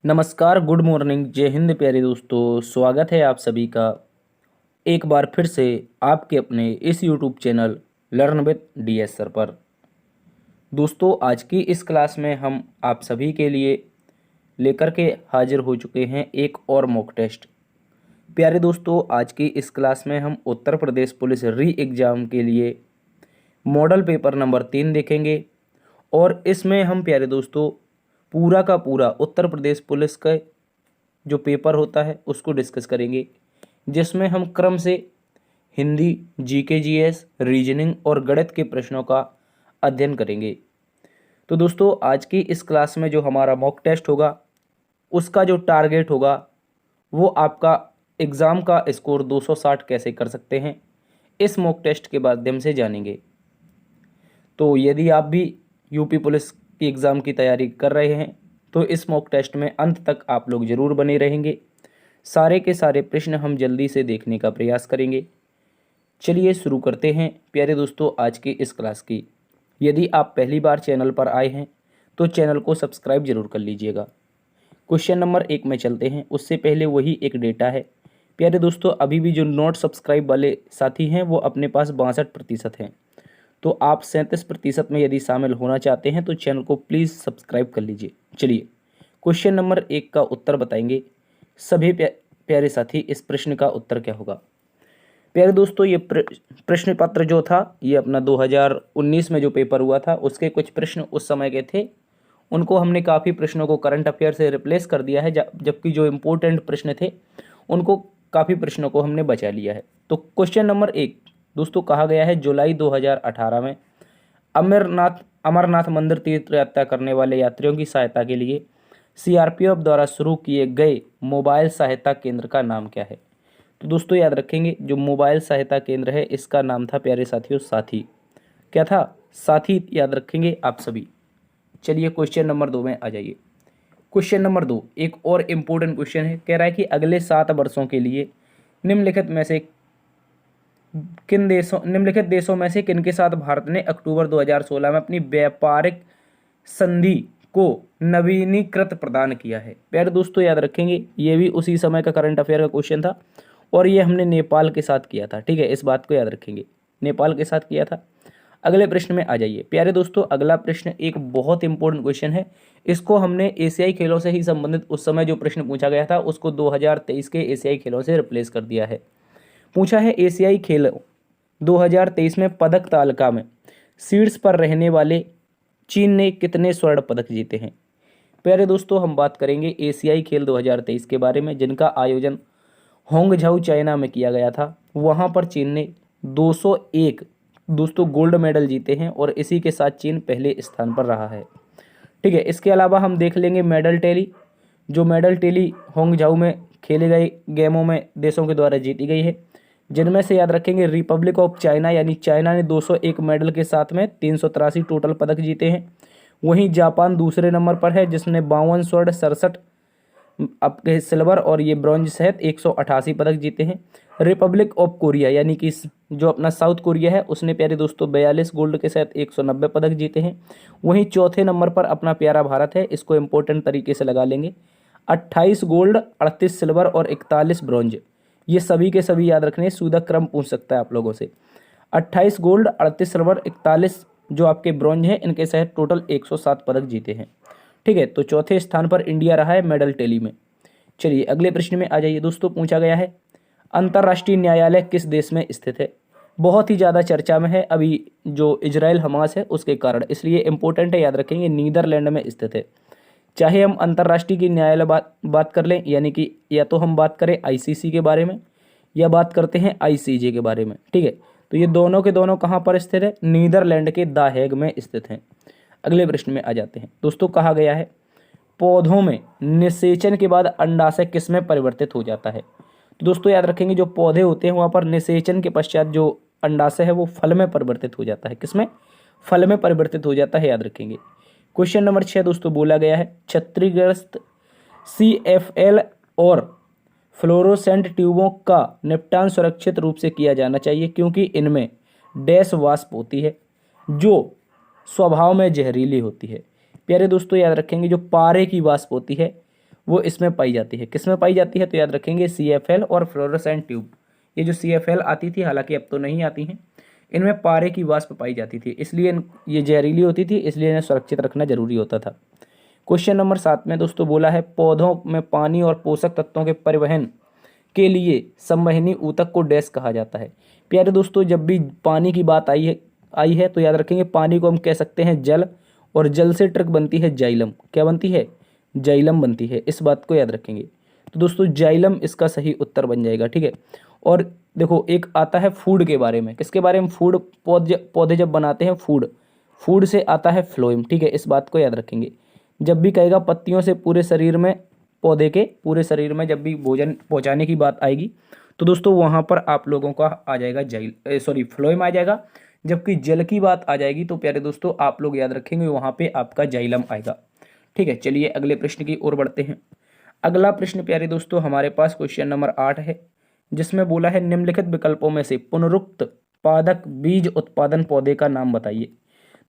नमस्कार, good morning, जय हिंद प्यारे दोस्तों। स्वागत है आप सभी का एक बार फिर से आपके अपने इस YouTube channel learn with DS sir पर। दोस्तों, आज की इस क्लास में हम आप सभी के लिए लेकर के हाजिर हो चुके हैं एक और मॉक टेस्ट। प्यारे दोस्तों, आज की इस क्लास में हम उत्तर प्रदेश पुलिस री एग्ज़ाम के लिए मॉडल पेपर नंबर 3 देखेंगे और इसमें हम प्यारे दोस्तों पूरा का पूरा उत्तर प्रदेश पुलिस का जो पेपर होता है उसको डिस्कस करेंगे, जिसमें हम क्रम से हिंदी, जीके जीएस, रीजनिंग और गणित के प्रश्नों का अध्ययन करेंगे। तो दोस्तों, आज की इस क्लास में जो हमारा मॉक टेस्ट होगा उसका जो टारगेट होगा वो आपका एग्ज़ाम का स्कोर 260 कैसे कर सकते हैं, इस मॉक टेस्ट के माध्यम से जानेंगे। तो यदि आप भी यूपी पुलिस की एग्ज़ाम की तैयारी कर रहे हैं तो इस मॉक टेस्ट में अंत तक आप लोग ज़रूर बने रहेंगे। सारे के सारे प्रश्न हम जल्दी से देखने का प्रयास करेंगे। चलिए शुरू करते हैं प्यारे दोस्तों आज की इस क्लास की। यदि आप पहली बार चैनल पर आए हैं तो चैनल को सब्सक्राइब जरूर कर लीजिएगा। क्वेश्चन नंबर 1 में चलते हैं, उससे पहले वही एक डेटा है प्यारे दोस्तों। अभी भी जो नॉट सब्सक्राइब वाले साथी हैं वो अपने पास 62% हैं, तो आप 37% में यदि शामिल होना चाहते हैं तो चैनल को प्लीज़ सब्सक्राइब कर लीजिए। चलिए क्वेश्चन नंबर 1 का उत्तर बताएंगे सभी प्यारे साथी। इस प्रश्न का उत्तर क्या होगा प्यारे दोस्तों? ये प्रश्न पत्र जो था ये अपना 2019 में जो पेपर हुआ था उसके कुछ प्रश्न उस समय के थे, उनको हमने काफ़ी प्रश्नों को करंट अफेयर से रिप्लेस कर दिया है, जबकि जो इम्पोर्टेंट प्रश्न थे उनको काफ़ी प्रश्नों को हमने बचा लिया है। तो क्वेश्चन नंबर 1 दोस्तों कहा गया है जुलाई 2018 में अमरनाथ मंदिर तीर्थ यात्रा करने वाले यात्रियों की सहायता के लिए सीआरपीएफ द्वारा शुरू किए गए मोबाइल सहायता केंद्र का नाम क्या है? तो दोस्तों याद रखेंगे जो मोबाइल सहायता केंद्र है इसका नाम था प्यारे साथियों साथी। क्या था? साथी। याद रखेंगे आप सभी। चलिए क्वेश्चन नंबर 2 में आ जाइए। क्वेश्चन नंबर 2 एक और इम्पोर्टेंट क्वेश्चन है। कह रहा है कि अगले 7 वर्षों के लिए निम्नलिखित देशों में से किन के साथ भारत ने अक्टूबर 2016 में अपनी व्यापारिक संधि को नवीनीकृत प्रदान किया है? प्यारे दोस्तों याद रखेंगे ये भी उसी समय का करंट अफेयर का क्वेश्चन था और ये हमने नेपाल के साथ किया था। ठीक है, इस बात को याद रखेंगे, नेपाल के साथ किया था। अगले प्रश्न में आ जाइए प्यारे दोस्तों। अगला प्रश्न एक बहुत इंपॉर्टेंट क्वेश्चन है। इसको हमने एशियाई खेलों से ही संबंधित उस समय जो प्रश्न पूछा गया था उसको 2023 के एशियाई खेलों से रिप्लेस कर दिया है। पूछा है एशियाई खेल 2023 में पदक तालिका में शीर्ष पर रहने वाले चीन ने कितने स्वर्ण पदक जीते हैं? प्यारे दोस्तों हम बात करेंगे एशियाई खेल 2023 के बारे में, जिनका आयोजन होंगझाऊ चाइना में किया गया था। वहां पर चीन ने 201 दोस्तों गोल्ड मेडल जीते हैं और इसी के साथ चीन पहले स्थान पर रहा है। ठीक है, इसके अलावा हम देख लेंगे मेडल टैली। जो मेडल टैली होंगझाऊ में खेले गए गेमों में देशों के द्वारा जीती गई है, जिनमें से याद रखेंगे रिपब्लिक ऑफ चाइना यानी चाइना ने 201 मेडल के साथ में 383 टोटल पदक जीते हैं। वहीं जापान दूसरे नंबर पर है जिसने 52 स्वर्ण 67 आपके सिल्वर और ये ब्रॉन्ज सहित 188 पदक जीते हैं। रिपब्लिक ऑफ कोरिया यानी कि जो अपना साउथ कोरिया है उसने प्यारे दोस्तों 42 गोल्ड के साथ 190 पदक जीते हैं। वहीं चौथे नंबर पर अपना प्यारा भारत है, इसको इंपॉर्टेंट तरीके से लगा लेंगे। 28 गोल्ड, 38 सिल्वर और 41 ब्रॉन्ज, ये सभी के सभी याद रखने, सीधा क्रम पूछ सकता है आप लोगों से। 28 गोल्ड, 38 सिल्वर, 41 जो आपके ब्रॉन्ज हैं, इनके सहित टोटल 107 पदक जीते हैं। ठीक है, तो चौथे स्थान पर इंडिया रहा है मेडल टैली में। चलिए अगले प्रश्न में आ जाइए दोस्तों। पूछा गया है अंतर्राष्ट्रीय न्यायालय किस देश में स्थित है? बहुत ही ज़्यादा चर्चा में है अभी जो इजराइल हमास है उसके कारण, इसलिए इंपॉर्टेंट है, याद रखेंगे नीदरलैंड में स्थित है। चाहे हम अंतर्राष्ट्रीय की न्यायालय बात कर लें, यानी कि या तो हम बात करें आईसीसी के बारे में या बात करते हैं आईसीजे के बारे में। ठीक है, तो ये दोनों के दोनों कहाँ पर स्थित है? नीदरलैंड के द हेग में स्थित हैं। अगले प्रश्न में आ जाते हैं दोस्तों। कहा गया है पौधों में निषेचन के बाद अंडाशय किस में परिवर्तित हो जाता है? तो दोस्तों याद रखेंगे जो पौधे होते हैं वहाँ पर निषेचन के पश्चात जो अंडाशय है वो फल में परिवर्तित हो जाता है। किसमें? फल में परिवर्तित हो जाता है, याद रखेंगे। क्वेश्चन नंबर 6 दोस्तों बोला गया है क्षतिग्रस्त CFL और फ्लोरोसेंट ट्यूबों का निपटान सुरक्षित रूप से किया जाना चाहिए क्योंकि इनमें डैश वाष्प होती है जो स्वभाव में जहरीली होती है। प्यारे दोस्तों याद रखेंगे जो पारे की वाष्प होती है वो इसमें पाई जाती है। किस में पाई जाती है? तो याद रखेंगे CFL और फ्लोरोसेंट ट्यूब। ये जो CFL आती थी, हालांकि अब तो नहीं आती हैं, इनमें पारे की वाष्प पाई जाती थी, इसलिए ये जहरीली होती थी, इसलिए इन्हें सुरक्षित रखना जरूरी होता था। क्वेश्चन नंबर 7 में दोस्तों बोला है पौधों में पानी और पोषक तत्वों के परिवहन के लिए संवहनी ऊतक को डैश कहा जाता है। प्यारे दोस्तों, जब भी पानी की बात आई है तो याद रखेंगे पानी को हम कह सकते हैं जल, और जल से ट्रक बनती है जाइलम। क्या बनती है? जाइलम बनती है, इस बात को याद रखेंगे। तो दोस्तों जाइलम इसका सही उत्तर बन जाएगा, ठीक है। और देखो एक आता है फूड के बारे में। किसके बारे में? फूड, पौधे जब बनाते हैं फूड से आता है फ्लोएम, ठीक है, इस बात को याद रखेंगे। जब भी कहेगा पत्तियों से पूरे शरीर में, पौधे के पूरे शरीर में जब भी भोजन पहुंचाने की बात आएगी तो दोस्तों वहां पर आप लोगों का आ जाएगा फ्लोएम आ जाएगा। जबकि जल की बात आ जाएगी तो प्यारे दोस्तों आप लोग याद रखेंगे वहां पे आपका जाइलम आएगा, ठीक है। चलिए अगले प्रश्न की ओर बढ़ते हैं। अगला प्रश्न प्यारे दोस्तों हमारे पास क्वेश्चन नंबर 8 है, जिसमें बोला है निम्नलिखित विकल्पों में से पुनरुक्त पादक बीज उत्पादन पौधे का नाम बताइए।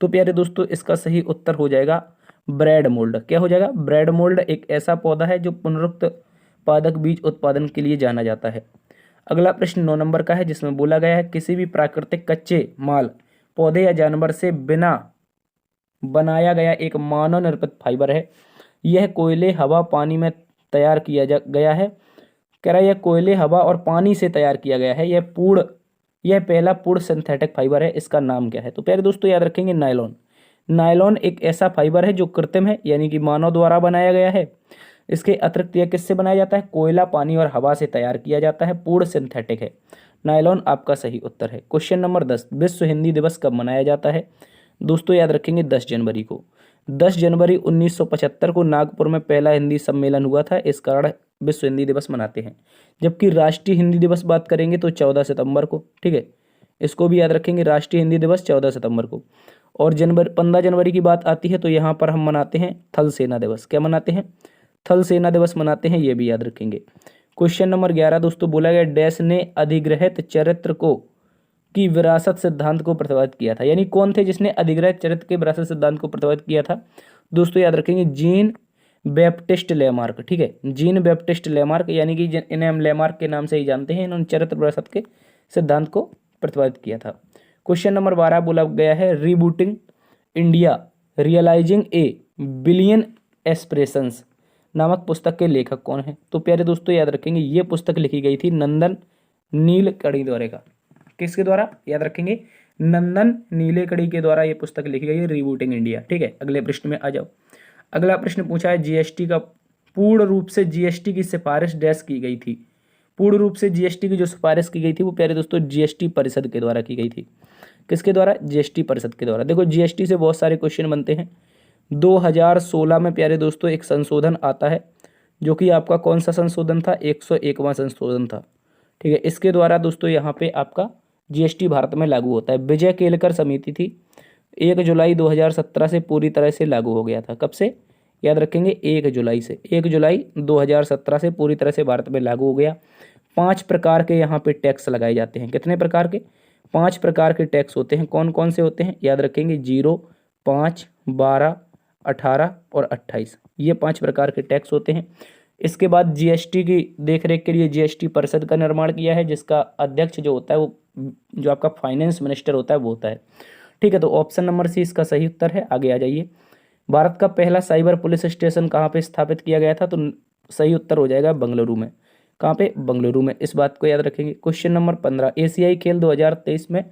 तो प्यारे दोस्तों इसका सही उत्तर हो जाएगा ब्रेड मोल्ड। क्या हो जाएगा? ब्रेड मोल्ड एक ऐसा पौधा है जो पुनरुक्त पादक बीज उत्पादन के लिए जाना जाता है। अगला प्रश्न 9 नंबर का है, जिसमें बोला गया है किसी भी प्राकृतिक कच्चे माल पौधे या जानवर से बिना बनाया गया एक मानव निर्मित फाइबर है। यह कोयले, हवा, पानी में तैयार किया गया है। कह रहा है यह कोयले, हवा और पानी से तैयार किया गया है। यह पहला पूर्ण सिंथेटिक फाइबर है। इसका नाम क्या है? तो प्यारे दोस्तों याद रखेंगे नायलॉन। नायलॉन एक ऐसा फाइबर है जो कृत्रिम है, यानी कि मानव द्वारा बनाया गया है। इसके अतिरिक्त यह किससे बनाया जाता है? कोयला, पानी और हवा से तैयार किया जाता है, पूर्ण सिंथेटिक है। नायलॉन आपका सही उत्तर है। क्वेश्चन नंबर 10, विश्व हिंदी दिवस कब मनाया जाता है? दोस्तों याद रखेंगे 10 जनवरी को। 10 जनवरी 1975 को नागपुर में पहला हिंदी सम्मेलन हुआ था, इस कारण विश्व हिंदी दिवस मनाते हैं। जबकि राष्ट्रीय हिंदी दिवस बात करेंगे तो 14 सितंबर को, ठीक है, इसको भी याद रखेंगे, राष्ट्रीय हिंदी दिवस 14 सितंबर को। और 15 जनवरी की बात आती है तो यहाँ पर हम मनाते हैं थल सेना दिवस। क्या मनाते हैं? थल सेना दिवस मनाते हैं, ये भी याद रखेंगे। क्वेश्चन नंबर 11 दोस्तों बोला गया डैश ने अधिग्रहित चरित्र को की विरासत सिद्धांत को प्रतिपादित किया था। यानी कौन थे जिसने अधिग्रहित चरित्र के विरासत सिद्धांत को प्रतिपादित किया था? दोस्तों याद रखेंगे जीन बैप्टिस्ट लेमार्क, ठीक है, जीन बैप्टिस्ट लेमार्क, यानी कि इन्हें हम लेमार्क के नाम से ही जानते हैं। इन्होंने चरित्र विरासत के सिद्धांत को प्रतिपादित किया था। क्वेश्चन नंबर 12 बोला गया है rebooting India realising a billion aspirations नामक पुस्तक के लेखक कौन है? तो प्यारे दोस्तों याद रखेंगे ये पुस्तक लिखी गई थी नंदन नीलकणी द्वारा। किसके द्वारा? याद रखेंगे नंदन नीलेकणी के द्वारा ये पुस्तक लिखी गई है, रीबूटिंग इंडिया, ठीक है। अगले प्रश्न में आ जाओ। अगला प्रश्न पूछा है जीएसटी का पूर्ण रूप से जीएसटी की सिफारिश डैश की गई थी। पूर्ण रूप से जीएसटी की जो सिफारिश की गई थी वो प्यारे दोस्तों जीएसटी परिषद के द्वारा की गई थी। किसके द्वारा? जीएसटी परिषद के द्वारा। देखो जीएसटी से बहुत सारे क्वेश्चन बनते हैं। 2016 में प्यारे दोस्तों एक संशोधन आता है, जो कि आपका कौन सा संशोधन था? 101वां संशोधन था, ठीक है। इसके द्वारा दोस्तों यहाँ पे आपका जीएसटी भारत में लागू होता है। विजय केलकर समिति थी, 1 जुलाई 2017 से पूरी तरह से लागू हो गया था। कब से? याद रखेंगे 1 जुलाई से। 1 जुलाई 2017 से पूरी तरह से भारत में लागू हो गया। 5 प्रकार के यहाँ पे टैक्स लगाए जाते हैं। कितने प्रकार के? 5 प्रकार के टैक्स होते हैं। कौन कौन से होते हैं? याद रखेंगे 0, 5, 12, 18 और 28, ये 5 प्रकार के टैक्स होते हैं। इसके बाद जीएसटी की देखरेख के लिए जीएसटी परिषद का निर्माण किया है, जिसका अध्यक्ष जो होता है वो जो आपका फाइनेंस मिनिस्टर होता है वो होता है, ठीक है। तो ऑप्शन नंबर सी इसका सही उत्तर है। आगे आ जाइए। भारत का पहला साइबर पुलिस स्टेशन कहाँ पे स्थापित किया गया था? तो सही उत्तर हो जाएगा बेंगलुरु में। कहाँ पे? बेंगलुरु में। इस बात को याद रखेंगे। क्वेश्चन नंबर 15, एशियाई खेल 2023 में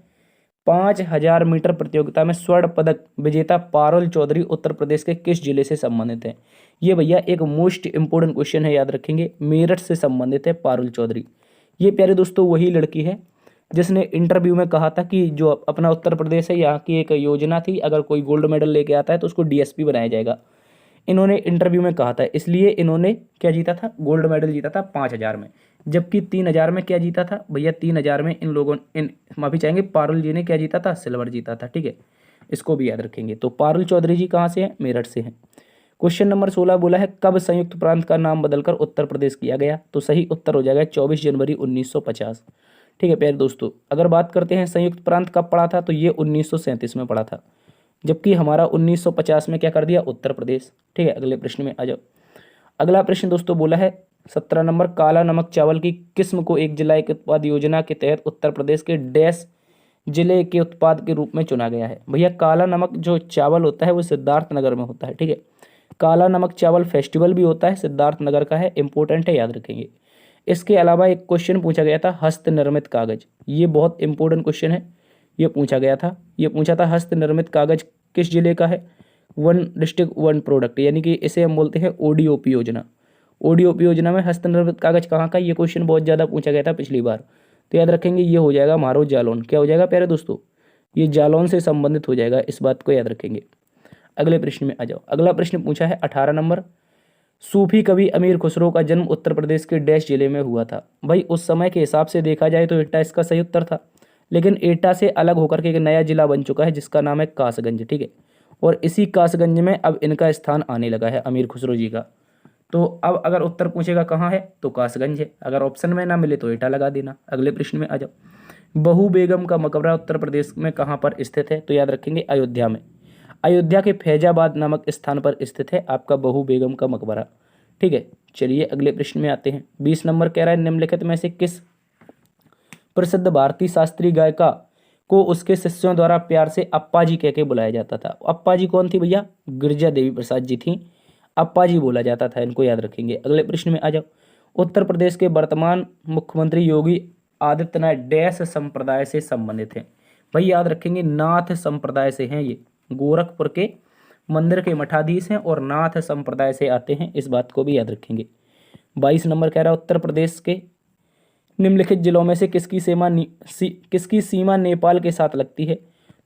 5000 मीटर प्रतियोगिता में स्वर्ण पदक विजेता पारुल चौधरी उत्तर प्रदेश के किस जिले से संबंधित है? ये भैया एक मोस्ट इंपोर्टेंट क्वेश्चन है, याद रखेंगे। मेरठ से संबंधित है पारुल चौधरी। ये प्यारे दोस्तों वही लड़की है जिसने इंटरव्यू में कहा था कि जो अपना उत्तर प्रदेश है, यहाँ की एक योजना थी, अगर कोई गोल्ड मेडल लेके आता है तो उसको डीएसपी बनाया जाएगा। इन्होंने इंटरव्यू में कहा था, इसलिए इन्होंने क्या जीता था? गोल्ड मेडल जीता था 5000 में। जबकि 3000 में क्या जीता था भैया? 3000 में माफी चाहेंगे पारुल जी ने क्या जीता था? सिल्वर जीता था, ठीक है। इसको भी याद रखेंगे। तो पारुल चौधरी जी कहाँ से हैं? मेरठ से हैं। क्वेश्चन नंबर 16 बोला है कब संयुक्त प्रांत का नाम बदलकर उत्तर प्रदेश किया गया? तो सही उत्तर हो जाएगा 24 जनवरी 1950, ठीक है प्यारे दोस्तों। अगर बात करते हैं संयुक्त प्रांत कब पड़ा था, तो ये 1937 में पड़ा था, जबकि हमारा 1950 में क्या कर दिया? उत्तर प्रदेश, ठीक है। अगले प्रश्न में आ जाओ। अगला प्रश्न दोस्तों बोला है 17 नंबर, काला नमक चावल की किस्म को एक जिला एक उत्पाद योजना के तहत उत्तर प्रदेश के डैश जिले के उत्पाद के रूप में चुना गया है। भैया काला नमक जो चावल होता है वो सिद्धार्थनगर में होता है, ठीक है। काला नमक चावल फेस्टिवल भी होता है, सिद्धार्थनगर का है, इंपॉर्टेंट है, याद रखेंगे। इसके अलावा एक क्वेश्चन पूछा गया था हस्त निर्मित कागज, ये बहुत इंपॉर्टेंट क्वेश्चन है, ये पूछा गया था। ये पूछा था हस्त निर्मित कागज किस जिले का है, वन डिस्ट्रिक्ट वन प्रोडक्ट, यानी कि इसे हम बोलते हैं ओडीओपी योजना। ओडीओपी योजना में हस्त निर्मित कागज कहाँ का, ये क्वेश्चन बहुत ज़्यादा पूछा गया था पिछली बार, तो याद रखेंगे ये हो जाएगा मारो जालौन। क्या हो जाएगा प्यारे दोस्तों, ये जालौन से संबंधित हो जाएगा, इस बात को याद रखेंगे। अगले प्रश्न में आ जाओ। अगला प्रश्न पूछा है 18 नंबर, सूफी कवि अमीर खुसरो का जन्म उत्तर प्रदेश के डैश जिले में हुआ था। भाई उस समय के हिसाब से देखा जाए तो एटा इसका सही उत्तर था, लेकिन एटा से अलग होकर के एक नया जिला बन चुका है जिसका नाम है कासगंज, ठीक है। और इसी कासगंज में अब इनका स्थान आने लगा है अमीर खुसरो जी का। तो अब अगर उत्तर पूछेगा कहाँ है तो कासगंज है, अगर ऑप्शन में ना मिले तो एटा लगा देना। अगले प्रश्न में आ जाओ। बहू बेगम का मकबरा उत्तर प्रदेश में कहाँ पर स्थित है, तो याद रखेंगे अयोध्या में। अयोध्या के फैजाबाद नामक स्थान पर स्थित है आपका बहू बेगम का मकबरा, ठीक है। चलिए अगले प्रश्न में आते हैं। 20 नंबर कह रहा है निम्नलिखित में से किस प्रसिद्ध भारतीय शास्त्रीय गायिका को उसके शिष्यों द्वारा प्यार से अप्पा जी कह के बुलाया जाता था। अप्पा जी कौन थी भैया, गिरिजा देवी प्रसाद जी थी, अप्पा जी बोला जाता था, इनको याद रखेंगे। अगले प्रश्न में आ जाओ। उत्तर प्रदेश के वर्तमान मुख्यमंत्री योगी आदित्यनाथ डैश संप्रदाय से संबंधित हैं। भाई याद रखेंगे नाथ संप्रदाय से हैं, ये गोरखपुर के मंदिर के मठाधीश हैं और नाथ संप्रदाय से आते हैं, इस बात को भी याद रखेंगे। 22 नंबर कह रहा है उत्तर प्रदेश के निम्नलिखित जिलों में से किसकी सीमा नेपाल के साथ लगती है,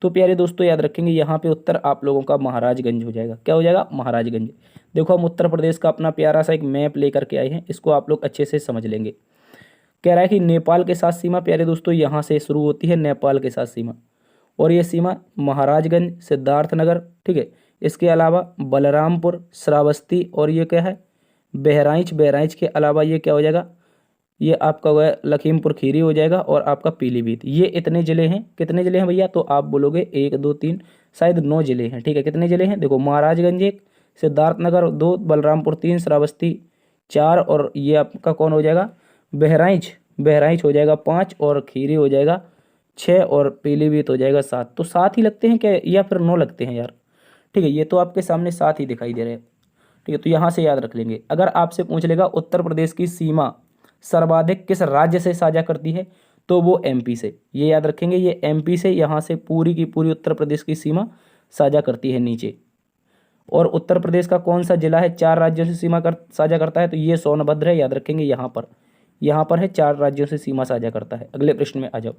तो प्यारे दोस्तों याद रखेंगे यहाँ पे उत्तर आप लोगों का महाराजगंज हो जाएगा। क्या हो जाएगा, महाराजगंज। देखो हम उत्तर प्रदेश का अपना प्यारा सा एक मैप लेकर के आए हैं, इसको आप लोग अच्छे से समझ लेंगे। कह रहा है कि नेपाल के साथ सीमा प्यारे दोस्तों यहाँ से शुरू होती है, नेपाल के साथ सीमा, और ये सीमा महाराजगंज, सिद्धार्थनगर, ठीक है। इसके अलावा बलरामपुर, श्रावस्ती और ये क्या है बहराइच। बहराइच के अलावा ये क्या हो जाएगा, ये आपका हुआ लखीमपुर खीरी हो जाएगा और आपका पीलीभीत। ये इतने ज़िले हैं, कितने ज़िले हैं भैया, तो आप बोलोगे 1 2 3 शायद 9 ज़िले हैं, ठीक है। कितने ज़िले हैं, देखो महाराजगंज 1, सिद्धार्थनगर 2, बलरामपुर 3, श्रावस्ती 4 और ये आपका कौन हो जाएगा बहराइच। बहराइच हो जाएगा 5 और खीरी हो जाएगा 6 और पीलीभीत हो जाएगा 7। तो 7 ही लगते हैं क्या या फिर 9 लगते हैं यार, ठीक है। ये तो आपके सामने 7 ही दिखाई दे रहे हैं, ठीक है। तो यहाँ से याद रख लेंगे। अगर आपसे पूछ लेगा उत्तर प्रदेश की सीमा सर्वाधिक किस राज्य से साझा करती है, तो वो एमपी से, ये याद रखेंगे, ये एमपी से यहाँ से पूरी की पूरी उत्तर प्रदेश की सीमा साझा करती है नीचे। और उत्तर प्रदेश का कौन सा जिला है 4 राज्यों से सीमा साझा करता है, तो ये सोनभद्र है, याद रखेंगे। यहाँ पर है 4 राज्यों से सीमा साझा करता है। अगले प्रश्न में आ जाओ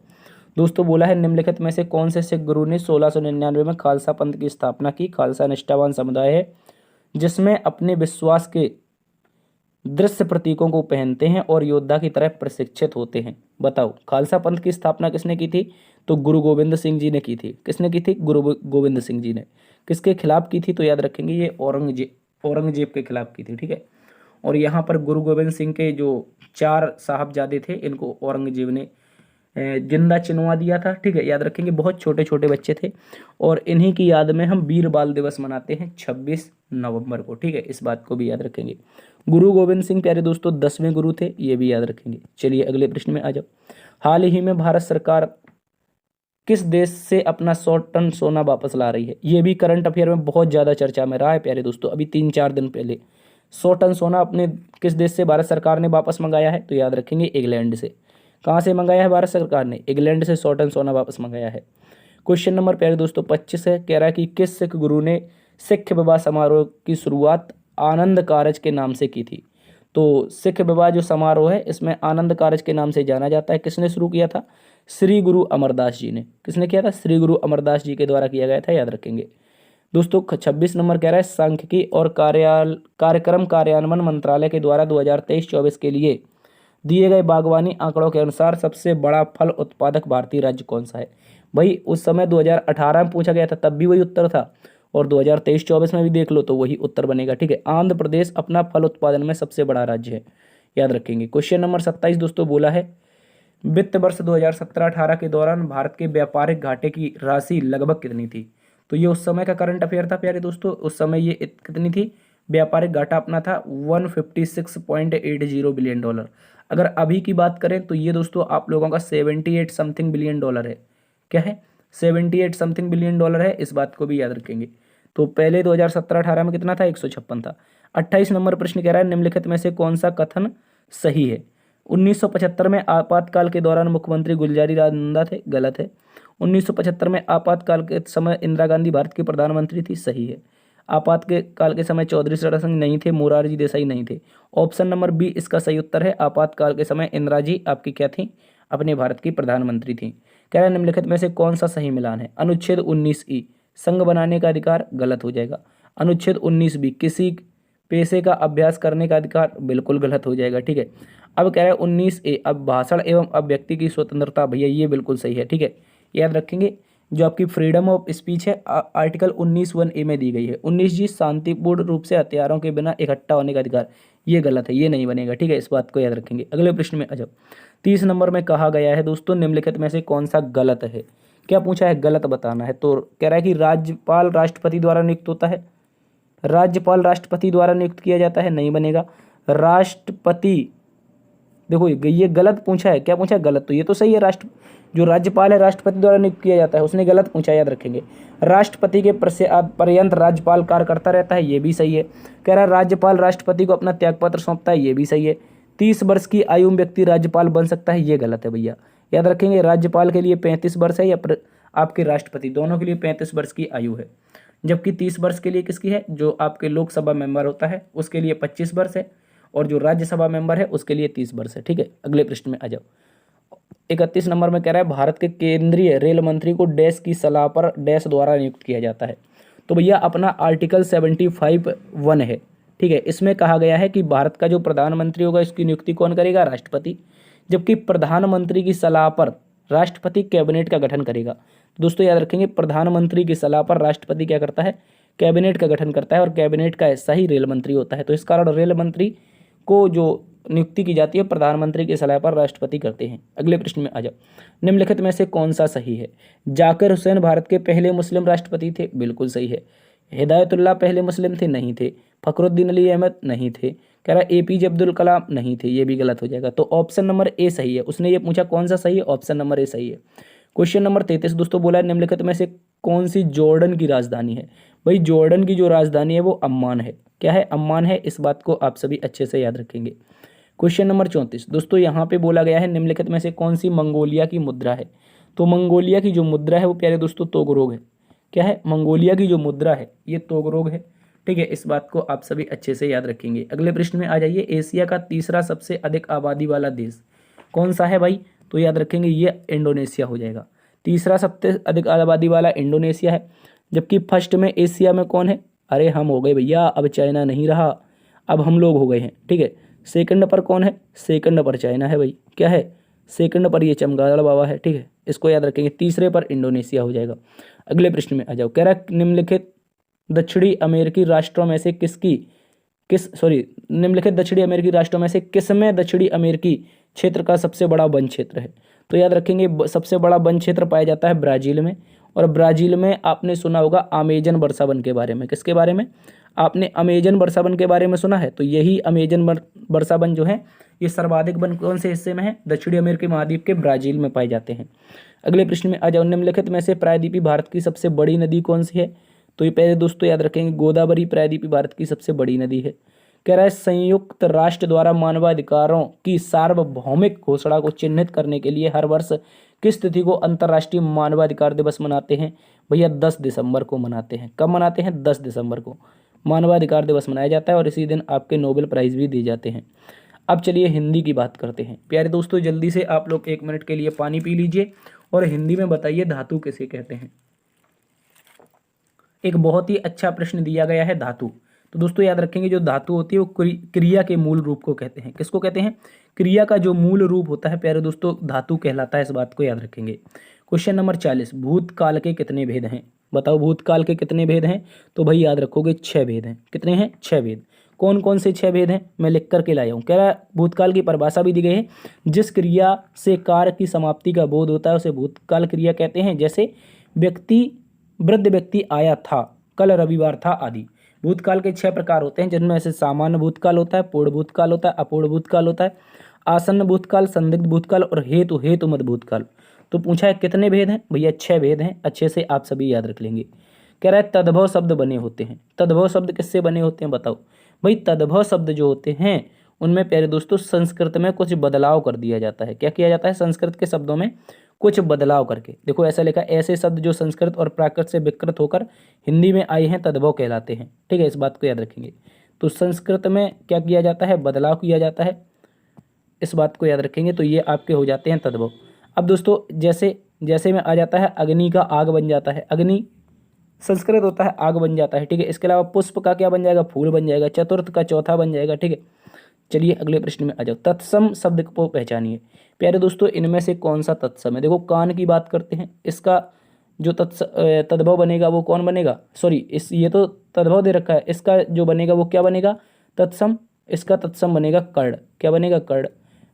दोस्तों। बोला है निम्नलिखित में से कौन से सिख गुरु ने 1699 में खालसा पंथ की स्थापना की। खालसा निष्ठावान समुदाय है जिसमें अपने विश्वास के दृश्य प्रतीकों को पहनते हैं और योद्धा की तरह प्रशिक्षित होते हैं। बताओ खालसा पंथ की स्थापना किसने की थी, तो गुरु गोविंद सिंह जी ने की थी। किसने की थी, गुरु गोविंद सिंह जी ने। किसके खिलाफ की थी, तो याद रखेंगे ये औरंगजेब के खिलाफ की थी, ठीक है। और यहाँ पर गुरु गोविंद सिंह के जो 4 साहबजादे थे इनको औरंगजेब ने जिंदा चिनवा दिया था, ठीक है। याद रखेंगे बहुत छोटे छोटे बच्चे थे और इन्हीं की याद में हम वीर बाल दिवस मनाते हैं 26 नवंबर को, ठीक है। इस बात को भी याद रखेंगे। गुरु गोविंद सिंह प्यारे दोस्तों 10वें गुरु थे, ये भी याद रखेंगे। चलिए अगले प्रश्न में आ जाओ। हाल ही में भारत सरकार किस देश से अपना 100 टन सोना वापस ला रही है, ये भी करंट अफेयर में बहुत ज़्यादा चर्चा में रहा है प्यारे दोस्तों। अभी 3-4 दिन पहले 100 टन सोना अपने किस देश से भारत सरकार ने वापस मंगाया है, तो याद रखेंगे इंग्लैंड से। कहाँ से मंगाया है भारत सरकार ने, इंग्लैंड से 100 टन सोना वापस मंगाया है। क्वेश्चन नंबर प्यारे दोस्तों 25 है। कह रहा है कि किस सिख गुरु ने सिख विवाह समारोह की शुरुआत आनंद कारज के नाम से की थी। तो सिख विवाह जो समारोह है इसमें आनंद कारज के नाम से जाना जाता है। किसने शुरू किया था, श्री गुरु अमरदास जी ने। किसने किया था, श्री गुरु अमरदास जी के द्वारा किया गया था, याद रखेंगे दोस्तों। 26 नंबर कह रहा है सांख्यिकी और कार्यक्रम कार्यान्वयन मंत्रालय के द्वारा 2023-24 के लिए दिए गए बागवानी आंकड़ों के अनुसार सबसे बड़ा फल उत्पादक भारतीय राज्य कौन सा है। भाई उस समय 2018 में पूछा गया था, तब भी वही उत्तर था, और 2023-24 में भी देख लो तो वही उत्तर बनेगा, ठीक है। आंध्र प्रदेश अपना फल उत्पादन में सबसे बड़ा राज्य है, याद रखेंगे। क्वेश्चन नंबर 27 दोस्तों बोला है वित्त वर्ष 2017-18 के दौरान भारत के व्यापारिक घाटे की राशि लगभग कितनी थी। तो ये उस समय का करंट अफेयर था प्यारे दोस्तों। उस समय ये कितनी थी, व्यापारिक घाटा अपना था $156.80 बिलियन। अगर अभी की बात करें तो ये दोस्तों आप लोगों का 78 समथिंग बिलियन डॉलर है। क्या है? 78 समथिंग बिलियन डॉलर है, इस बात को भी याद रखेंगे। तो पहले 2017-18 में कितना था? 156 था। 28 नंबर प्रश्न कह रहा है निम्नलिखित में से कौन सा कथन सही है? 1975 में आपातकाल के दौरान मुख्यमंत्री गुलजारी लाल नंदा थे, गलत है। 1975 में आपातकाल के समय इंदिरा गांधी भारत की प्रधानमंत्री थी, सही है। आपातकाल के समय चौधरी चरण सिंह नहीं थे, मोरारजी देसाई नहीं थे। ऑप्शन नंबर बी इसका सही उत्तर है। आपातकाल के समय इंदिरा जी आपकी क्या थी? अपने भारत की प्रधानमंत्री थी। कह रहा है निम्नलिखित में से कौन सा सही मिलान है? अनुच्छेद 19 ई संघ बनाने का अधिकार, गलत हो जाएगा। अनुच्छेद 19 बी किसी पेशे का अभ्यास करने का अधिकार, बिल्कुल गलत हो जाएगा। ठीक है। अब कह रहा है 19 ए अब भाषण एवं अभिव्यक्ति की स्वतंत्रता, भैया ये बिल्कुल सही है। ठीक है, याद रखेंगे। जो आपकी फ्रीडम ऑफ स्पीच है आर्टिकल 19(1)(a) में दी गई है। 19 जी शांतिपूर्ण रूप से हथियारों के बिना इकट्ठा होने का अधिकार, ये गलत है, ये नहीं बनेगा। ठीक है, इस बात को याद रखेंगे। अगले प्रश्न में आ जाओ। 30 नंबर में कहा गया है दोस्तों निम्नलिखित में से कौन सा गलत है? क्या पूछा है? गलत बताना है। तो कह रहा है कि राज्यपाल राष्ट्रपति द्वारा नियुक्त होता है। राज्यपाल राष्ट्रपति द्वारा नियुक्त किया जाता है, नहीं बनेगा। राष्ट्रपति, देखो ये गलत पूछा है। क्या पूछा है? गलत। तो ये तो सही है, जो राज्यपाल है राष्ट्रपति द्वारा नियुक्त किया जाता है, उसने गलत पूछा, याद रखेंगे। राष्ट्रपति के पर्यंत राज्यपाल कार्य करता रहता है, ये भी सही है। कह रहा है राज्यपाल राष्ट्रपति को अपना त्यागपत्र सौंपता है, ये भी सही है। 30 वर्ष की आयु में व्यक्ति राज्यपाल बन सकता है, ये गलत है भैया, याद रखेंगे। राज्यपाल के लिए 35 वर्ष है या आपके राष्ट्रपति, दोनों के लिए 35 वर्ष की आयु है। जबकि 30 वर्ष के लिए किसकी है? जो आपके लोकसभा मेंबर होता है उसके लिए 25 वर्ष है, और जो राज्यसभा मेंबर है उसके लिए 30 वर्ष है। ठीक है, अगले प्रश्न में आ जाओ। 31 नंबर में कह रहा है भारत के केंद्रीय रेल मंत्री को डैश की सलाह पर डैश द्वारा नियुक्त किया जाता है। तो भैया अपना आर्टिकल 75(1) है। ठीक है, इसमें कहा गया है कि भारत का जो प्रधानमंत्री होगा इसकी नियुक्ति कौन करेगा? राष्ट्रपति। जबकि प्रधानमंत्री की सलाह पर राष्ट्रपति कैबिनेट का गठन करेगा। दोस्तों याद रखेंगे, प्रधानमंत्री की सलाह पर राष्ट्रपति क्या करता है? कैबिनेट का गठन करता है, और कैबिनेट का हिस्सा ही रेल मंत्री होता है। तो इस कारण रेल मंत्री को जो नियुक्ति की जाती है प्रधानमंत्री की सलाह पर राष्ट्रपति करते हैं। अगले प्रश्न में आ जाओ। निम्नलिखित में से कौन सा सही है? जाकिर हुसैन भारत के पहले मुस्लिम राष्ट्रपति थे, बिल्कुल सही है। हिदायतुल्लाह पहले मुस्लिम थे, नहीं थे। फखरुद्दीन अली अहमद, नहीं थे। कह रहा है एपीजे अब्दुल कलाम, नहीं थे, ये भी गलत हो जाएगा। तो ऑप्शन नंबर ए सही है। उसने ये पूछा कौन सा सही है? ऑप्शन नंबर ए सही है। क्वेश्चन नंबर 33 दोस्तों बोला है निम्नलिखित में से कौन सी जॉर्डन की राजधानी है? भाई जॉर्डन की जो राजधानी है वो अम्मान है। क्या है? अम्मान है, इस बात को आप सभी अच्छे से याद रखेंगे। क्वेश्चन नंबर 34 दोस्तों यहाँ पे बोला गया है निम्नलिखित में से कौन सी मंगोलिया की मुद्रा है? तो मंगोलिया की जो मुद्रा है वो प्यारे दोस्तों तोगरोग है। क्या है? मंगोलिया की जो मुद्रा है ये तोगरोग है। ठीक है, इस बात को आप सभी अच्छे से याद रखेंगे। अगले प्रश्न में आ जाइए। एशिया का तीसरा सबसे अधिक आबादी वाला देश कौन सा है भाई? तो याद रखेंगे ये इंडोनेशिया हो जाएगा। तीसरा सबसे अधिक आबादी वाला इंडोनेशिया है। जबकि फर्स्ट में एशिया में कौन है? अरे हम हो गए भैया, अब चाइना नहीं रहा, अब हम लोग हो गए हैं। ठीक है, सेकंड पर कौन है? सेकंड पर चाइना है भाई। क्या है? सेकंड पर ये चमगादड़ बाबा है। ठीक है, इसको याद रखेंगे। तीसरे पर इंडोनेशिया हो जाएगा। अगले प्रश्न में आ जाओ। कह रहा है निम्नलिखित दक्षिणी अमेरिकी राष्ट्रों में से निम्नलिखित दक्षिणी अमेरिकी राष्ट्रों में से किसमें दक्षिणी अमेरिकी क्षेत्र का सबसे बड़ा वन क्षेत्र है? तो याद रखेंगे सबसे बड़ा वन क्षेत्र पाया जाता है ब्राजील में। और ब्राजील में आपने सुना होगा अमेजन वर्षावन के बारे में। किसके बारे में? आपने अमेजन वर्षावन के बारे में सुना है। तो यही अमेजन वर्षावन जो है ये सर्वाधिक वन कौन से हिस्से में है? दक्षिणी अमेरिकी महाद्वीप के ब्राजील में पाए जाते हैं। अगले प्रश्न में आ जाओ। निम्नलिखित में से प्रायद्वीपीय भारत की सबसे बड़ी नदी कौन सी है? तो ये पहले दोस्तों याद रखेंगे गोदावरी प्रायद्वीपीय भारत की सबसे बड़ी नदी है। कह रहा है संयुक्त राष्ट्र द्वारा मानवाधिकारों की सार्वभौमिक घोषणा को चिन्हित करने के लिए हर वर्ष किस तिथि को अंतर्राष्ट्रीय मानवाधिकार दिवस मनाते हैं? भैया 10 दिसंबर को मनाते हैं। कब मनाते हैं? 10 दिसंबर को मानवाधिकार दिवस मनाया जाता है, और इसी दिन आपके नोबेल प्राइज भी दिए जाते हैं। अब चलिए हिंदी की बात करते हैं। प्यारे दोस्तों जल्दी से आप लोग 1 मिनट के लिए पानी पी लीजिए और हिंदी में बताइए धातु किसे कहते हैं। एक बहुत ही अच्छा प्रश्न दिया गया है, धातु। तो दोस्तों याद रखेंगे जो धातु होती है वो क्रिया के मूल रूप को कहते हैं। किसको कहते हैं? क्रिया का जो मूल रूप होता है प्यारे दोस्तों धातु कहलाता है, इस बात को याद रखेंगे। क्वेश्चन नंबर 40 भूतकाल के कितने भेद हैं? बताओ भूतकाल के कितने भेद हैं? तो भाई याद रखोगे 6 भेद हैं। कितने हैं? 6 भेद। कौन कौन से 6 भेद हैं? मैं लिख करके लाया हूँ। कह रहा है भूतकाल की परिभाषा भी दी गई है। जिस क्रिया से कार्य की समाप्ति का बोध होता है उसे भूतकाल क्रिया कहते हैं। जैसे वृद्ध व्यक्ति आया था, कल रविवार था आदि। भूतकाल के 6 प्रकार होते हैं, जिनमें से सामान्य भूतकाल होता है, पूर्ण भूतकाल होता है, अपूर्ण भूतकाल होता है, आसन्न भूतकाल, संदिग्ध भूतकाल और हेतुमत भूतकाल। तो पूछा है कितने भेद हैं भैया? 6 भेद हैं। अच्छे से आप सभी याद रख लेंगे। कह रहा है तद्भव शब्द बने होते हैं। तद्भव शब्द किससे बने होते हैं बताओ भाई? तद्भव शब्द जो होते हैं उनमें प्यारे दोस्तों संस्कृत में कुछ बदलाव कर दिया जाता है। क्या किया जाता है? संस्कृत के शब्दों में कुछ बदलाव करके। देखो ऐसा लिखा, ऐसे शब्द जो संस्कृत और प्राकृत से विकृत होकर हिंदी में आए हैं तद्भव कहलाते हैं। ठीक है, इस बात को याद रखेंगे। तो संस्कृत में क्या किया जाता है? बदलाव किया जाता है, इस बात को याद रखेंगे। तो ये आपके हो जाते हैं तद्भव। अब दोस्तों जैसे में आ जाता है अग्नि का आग बन जाता है। अग्नि संस्कृत होता है, आग बन जाता है। ठीक है, इसके अलावा पुष्प का क्या बन जाएगा? फूल बन जाएगा। चतुर्थ का चौथा बन जाएगा। ठीक है, चलिए अगले प्रश्न में आ जाओ। तत्सम शब्द को पहचानिए। प्यारे दोस्तों इनमें से कौन सा तत्सम है? देखो कान की बात करते हैं, इसका जो तद्भव बनेगा वो कौन बनेगा? सॉरी, ये तो तद्भव दे रखा है, इसका जो बनेगा वो क्या बनेगा? तत्सम। इसका तत्सम बनेगा कर्ण। क्या बनेगा? कर्ण।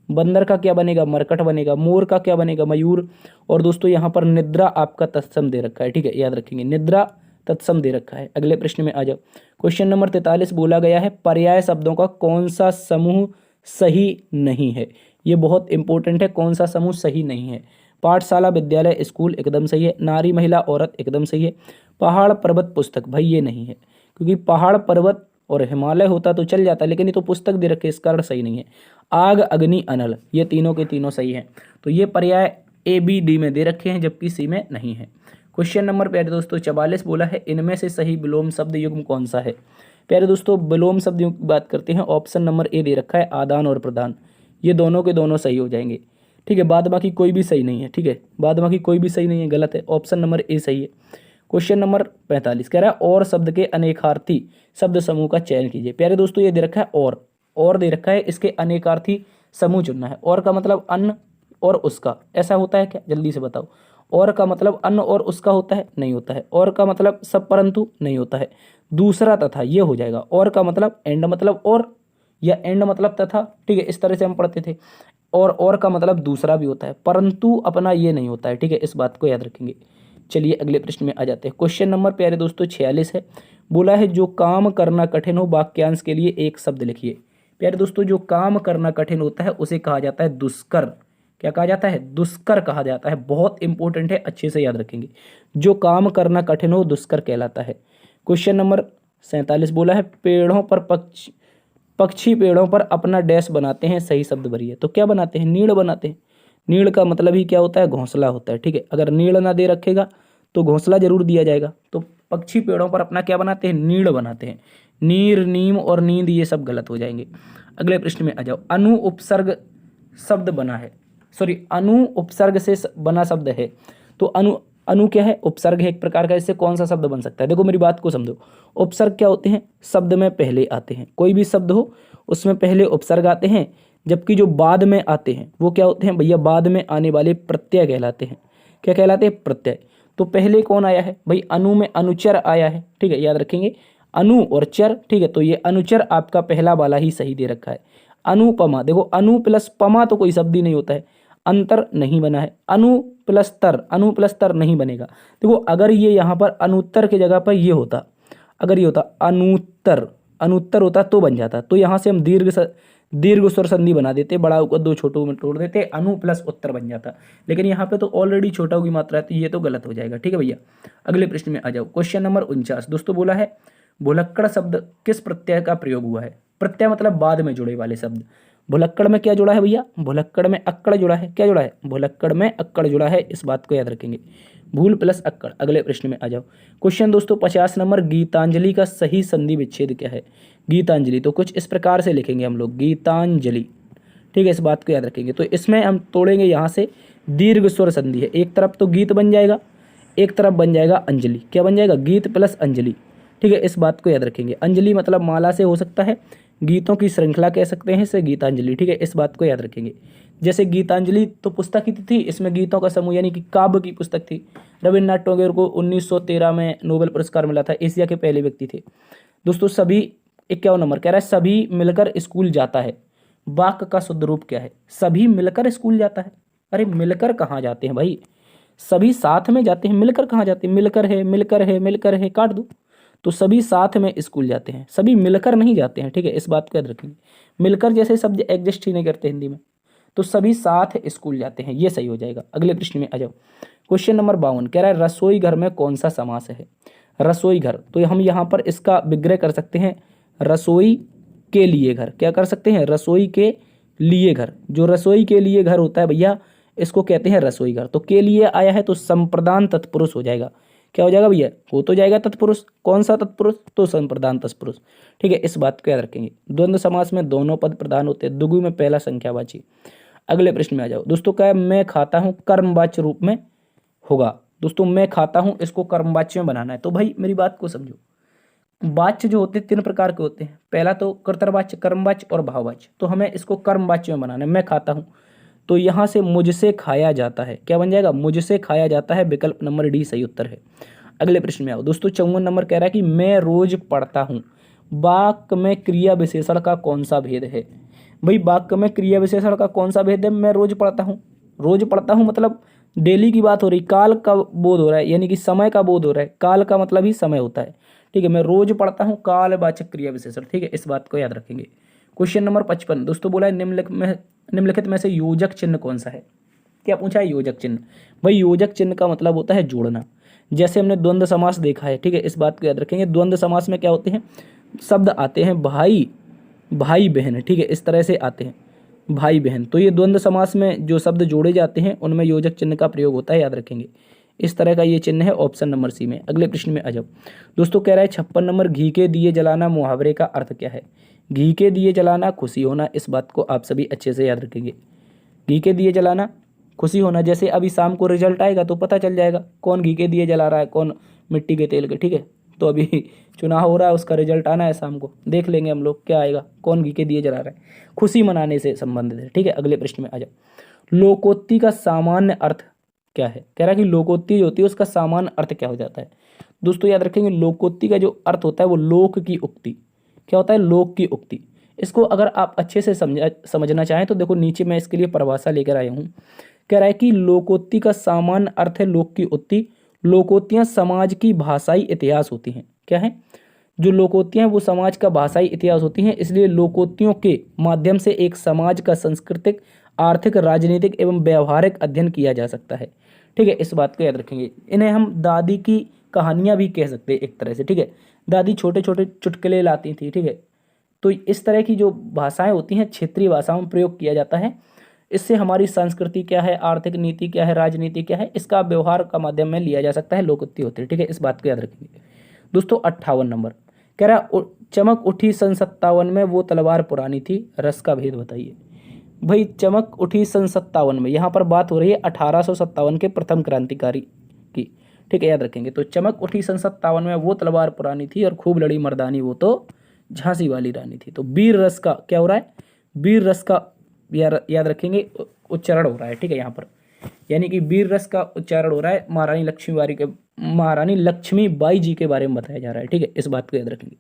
बंदर का क्या बनेगा? मरकट बनेगा। मोर का क्या बनेगा? मयूर। और दोस्तों यहाँ पर निद्रा आपका तत्सम दे रखा है। ठीक है, याद रखेंगे, निद्रा तत्सम दे रखा है। अगले प्रश्न में आ जाओ। क्वेश्चन नंबर 43 बोला गया है पर्याय शब्दों का कौन सा समूह सही नहीं है? ये बहुत इंपॉर्टेंट है, कौन सा समूह सही नहीं है? पाठशाला, विद्यालय, स्कूल एकदम सही है। नारी, महिला, औरत एकदम सही है। पहाड़, पर्वत, पुस्तक भाई ये नहीं है, क्योंकि पहाड़, पर्वत और हिमालय होता तो चल जाता, लेकिन ये तो पुस्तक दे रखे, इस कारण सही नहीं है। आग, अग्नि, अनल ये तीनों के तीनों सही हैं। तो ये पर्याय ए बी डी में दे रखे हैं, जबकि सी में नहीं है। क्वेश्चन नंबर प्यारे दोस्तों 44 बोला है इनमें से सही विलोम शब्द युग्म कौन सा है? प्यारे दोस्तों विलोम शब्द युग्म की बात करते हैं, ऑप्शन नंबर ए दे रखा है आदान और प्रदान। ये दोनों के दोनों सही हो जाएंगे। ठीक है, बाद बाकी कोई भी सही नहीं है। ठीक है, बाद बाकी कोई भी सही नहीं है, गलत है। ऑप्शन नंबर ए सही है। क्वेश्चन नंबर 45 कह रहा है और शब्द के अनेकार्थी शब्द समूह का चयन कीजिए। प्यारे दोस्तों ये दे रखा है और दे रखा है, इसके अनेकार्थी समूह चुनना है। और का मतलब अन्न और उसका, ऐसा होता है क्या? जल्दी से बताओ। और का मतलब अन्न और उसका होता है? नहीं होता है। और का मतलब सब परंतु? नहीं होता है। दूसरा तथा ये हो जाएगा। और का मतलब एंड मतलब और, या एंड मतलब तथा। ठीक है, इस तरह से हम पढ़ते थे। और का मतलब दूसरा भी होता है, परंतु अपना ये नहीं होता है। ठीक है, इस बात को याद रखेंगे। चलिए अगले प्रश्न में आ जाते हैं। क्वेश्चन नंबर प्यारे दोस्तों 46 है। बोला है जो काम करना कठिन हो वाक्यांश के लिए एक शब्द लिखिए। प्यारे दोस्तों जो काम करना कठिन होता है उसे कहा जाता है दुष्कर। क्या कहा जाता है? दुष्कर कहा जाता है। बहुत इंपॉर्टेंट है, अच्छे से याद रखेंगे। जो काम करना कठिन हो दुष्कर कहलाता है। क्वेश्चन नंबर 47 बोला है पेड़ों पर पक्षी पेड़ों पर अपना डैश बनाते हैं, सही शब्द भरिए। तो क्या बनाते हैं? नीड़ बनाते हैं। नीड़ का मतलब ही क्या होता है? घोंसला होता है। ठीक है, अगर नीड़ ना दे रखेगा तो घोंसला जरूर दिया जाएगा। तो पक्षी पेड़ों पर अपना क्या बनाते हैं? नीड़ बनाते हैं। नीर, नीम और नींद ये सब गलत हो जाएंगे। अगले प्रश्न में आ जाओ। अनु उपसर्ग शब्द बना है, सॉरी अनु उपसर्ग से बना शब्द है। तो अनु क्या है? उपसर्ग है एक प्रकार का। इससे कौन सा शब्द बन सकता है? देखो मेरी बात को समझो। उपसर्ग क्या होते हैं? शब्द में पहले आते हैं। कोई भी शब्द हो उसमें पहले उपसर्ग आते हैं, जबकि जो बाद में आते हैं वो क्या होते हैं भैया? बाद में आने वाले प्रत्यय कहलाते हैं। क्या कहलाते हैं? प्रत्यय। तो पहले कौन आया है भाई? अनु में अनुचर आया है। ठीक है, याद रखेंगे, अनु और चर। ठीक है, तो ये अनुचर आपका पहला वाला ही सही दे रखा है। अनुपमा, देखो अनु प्लस पमा तो कोई शब्द ही नहीं होता है, अंतर नहीं बना है। अनु प्लस तर नहीं बनेगा। देखो अगर ये यहाँ पर अनुत्तर की जगह पर ये होता, अगर ये होता अनुत्तर होता तो बन जाता। तो यहाँ से हम दीर्घ स्वर संधि बना देते, बड़ा को दो छोटों में तोड़ देते, अनु प्लस उत्तर बन जाता। लेकिन यहाँ पे तो ऑलरेडी छोटा की मात्रा है, तो ये तो गलत हो जाएगा। ठीक है भैया, अगले प्रश्न में आ जाओ। क्वेश्चन नंबर 49 दोस्तों बोला है भुलक्कड़ शब्द किस प्रत्यय का प्रयोग हुआ है? प्रत्यय मतलब बाद में जुड़े वाले शब्द। भुलक्कड़ में क्या जुड़ा है भैया? भुलक्कड़ में अक्कड़ जुड़ा है। क्या जुड़ा है? भुलक्कड़ में अक्कड़ जुड़ा है, इस बात को याद रखेंगे। भूल प्लस अक्कड़। अगले प्रश्न में आ जाओ। क्वेश्चन दोस्तों 50 नंबर गीतांजलि का सही संधि विच्छेद क्या है? गीतांजलि तो कुछ इस प्रकार से लिखेंगे हम लोग, गीतांजलि। ठीक है, इस बात को याद रखेंगे। तो इसमें हम तोड़ेंगे यहाँ से दीर्घ स्वर संधि है, एक तरफ तो गीत बन जाएगा, एक तरफ बन जाएगा अंजलि। क्या बन जाएगा? गीत प्लस अंजलि। ठीक है, इस बात को याद रखेंगे। अंजलि मतलब माला से हो सकता है, गीतों की श्रृंखला कह सकते हैं इसे गीतांजलि। ठीक है, इस बात को याद रखेंगे। जैसे गीतांजलि तो पुस्तक ही थी, इसमें गीतों का समूह यानी कि काव्य की पुस्तक थी। रविन्द्रनाथ टैगोर को 1913 में नोबेल पुरस्कार मिला था, एशिया के पहले व्यक्ति थे। दोस्तों सभी 51 नंबर कह रहा है सभी मिलकर स्कूल जाता है, वाक्य का शुद्ध रूप क्या है? सभी मिलकर स्कूल जाता है। अरे मिलकर कहाँ जाते हैं भाई? सभी साथ में जाते हैं, मिलकर कहाँ जाते हैं? मिलकर है, काट दो। तो सभी साथ में स्कूल जाते हैं, सभी मिलकर नहीं जाते हैं, ठीक है, इस बात को याद रखेंगे। मिलकर जैसे शब्द एग्जिस्ट ही नहीं करते हिंदी में, तो सभी साथ स्कूल जाते हैं, ये सही हो जाएगा। अगले प्रश्न में आ जाओ। क्वेश्चन नंबर 52 कह रहा है रसोई घर में कौन सा समास है। रसोई घर, तो हम यहाँ पर इसका विग्रह कर सकते हैं रसोई के लिए घर। क्या कर सकते हैं, रसोई के लिए घर। जो रसोई के लिए घर होता है भैया, इसको कहते हैं रसोई घर। तो के लिए आया है तो संप्रदान तत्पुरुष हो जाएगा। क्या हो जाएगा भैया, हो तो जाएगा तत्पुरुष। कौन सा तत्पुरुष, तो संप्रदान तत्पुरुष, ठीक है, इस बात को याद रखेंगे। द्वंद्व समास में दोनों पद प्रधान होते हैं, द्विगु में पहला संख्यावाची। अगले प्रश्न में आ जाओ दोस्तों। क्या है, मैं खाता हूं कर्मवाच्य रूप में होगा। दोस्तों मैं खाता हूं, इसको कर्मवाच्य में बनाना है। तो भाई मेरी बात को समझो, वाच्य जो होते हैं 3 प्रकार के होते हैं। पहला तो कर्तव्यवाच्य, कर्मवाच्य और भाववाच्य। तो हमें इसको कर्मवाच्य में बनाना है। मैं खाता हूं, तो यहां से मुझसे खाया जाता है, क्या बन जाएगा, मुझसे खाया जाता है। विकल्प नंबर डी सही उत्तर है। अगले प्रश्न में आओ दोस्तों। 54 नंबर कह रहा है कि मैं रोज पढ़ता हूं। वाक्य में क्रिया विशेषण का कौन सा भेद है। भाई वाक्य में क्रिया विशेषण का कौन सा भेद है। मैं रोज पढ़ता हूं, रोज पढ़ता हूं मतलब डेली की बात हो रही, काल का बोध हो रहा है, यानी कि समय का बोध हो रहा है। काल का मतलब ही समय होता है, ठीक है। मैं रोज पढ़ता हूं, कालवाचक क्रिया विशेषण, ठीक है, इस बात को याद रखेंगे। क्वेश्चन नंबर 55 दोस्तों बोला है निम्नलिखित में से योजक चिन्ह कौन सा है। क्या पूछा है, योजक चिन्ह। भाई योजक चिन्ह का मतलब होता है जोड़ना। जैसे हमने द्वंद्व समास देखा है, ठीक है, इस बात को याद रखेंगे। द्वंद्व समास में क्या होते हैं, शब्द आते हैं भाई भाई बहन, ठीक है, इस तरह से आते हैं भाई बहन। तो ये द्वंद्व समास में जो शब्द जोड़े जाते हैं उनमें योजक चिन्ह का प्रयोग होता है, याद रखेंगे। इस तरह का ये चिन्ह है ऑप्शन नंबर सी में। अगले प्रश्न में आ जाओ दोस्तों। कह रहा है 56 नंबर, घी के दिए जलाना मुहावरे का अर्थ क्या है। घी के दिए जलाना खुशी होना, इस बात को आप सभी अच्छे से याद रखेंगे। घी के दिए जलाना खुशी होना। जैसे अभी शाम को रिजल्ट आएगा तो पता चल जाएगा कौन घी के दिए जला रहा है, कौन मिट्टी के तेल के, ठीक है। तो अभी चुनाव हो रहा है, उसका रिजल्ट आना है शाम को, देख लेंगे हम लोग क्या आएगा, कौन घी के दिए जला रहा है। खुशी मनाने से संबंधित है, ठीक है। अगले प्रश्न में आ जाओ। लोकोक्ति का सामान्य अर्थ क्या है। कह रहा है कि लोकोक्ति जो होती है उसका सामान्य अर्थ क्या हो जाता है। दोस्तों याद रखेंगे, लोकोक्ति का जो अर्थ होता है वो लोक की उक्ति। क्या होता है, लोक की उक्ति। इसको अगर आप अच्छे से समझना चाहें तो देखो नीचे मैं इसके लिए परिभाषा लेकर आया हूँ। कह रहा है कि लोकोक्ति का सामान्य अर्थ है लोक की उक्ति। लोकोक्तियां समाज की भाषाई इतिहास होती हैं। क्या है, जो लोकोक्तियां वो समाज का भाषाई इतिहास होती हैं। इसलिए लोकोक्तियों के माध्यम से एक समाज का सांस्कृतिक, आर्थिक, राजनीतिक एवं व्यवहारिक अध्ययन किया जा सकता है, ठीक है, इस बात को याद रखेंगे। इन्हें हम दादी की कहानियां भी कह सकते हैं एक तरह से, ठीक है। दादी छोटे छोटे चुटकुले लाती थी, ठीक है। तो इस तरह की जो भाषाएं होती हैं क्षेत्रीय भाषाओं में प्रयोग किया जाता है। इससे हमारी संस्कृति क्या है, आर्थिक नीति क्या है, राजनीति क्या है, इसका व्यवहार का माध्यम में लिया जा सकता है, लोकोक्ति होती है, ठीक है, इस बात को याद रखेंगे दोस्तों। 58 नंबर कह रहा चमक उठी सन 57 में, वो तलवार पुरानी थी, रस का भेद बताइए। भाई चमक उठी सन 57 में, यहाँ पर बात हो रही है 1857 के प्रथम क्रांतिकारी की, ठीक है, याद रखेंगे। तो चमक उठी सन 57 में, वो तलवार पुरानी थी और खूब लड़ी मर्दानी, वो तो झांसी वाली रानी थी। तो वीर रस का क्या हो रहा है, वीर रस का याद रखेंगे उच्चारण हो रहा है, ठीक है, यहाँ पर यानी कि वीर रस का उच्चारण हो रहा है। महारानी लक्ष्मीबाई जी के बारे में बताया जा रहा है, ठीक है, इस बात को याद रखेंगे।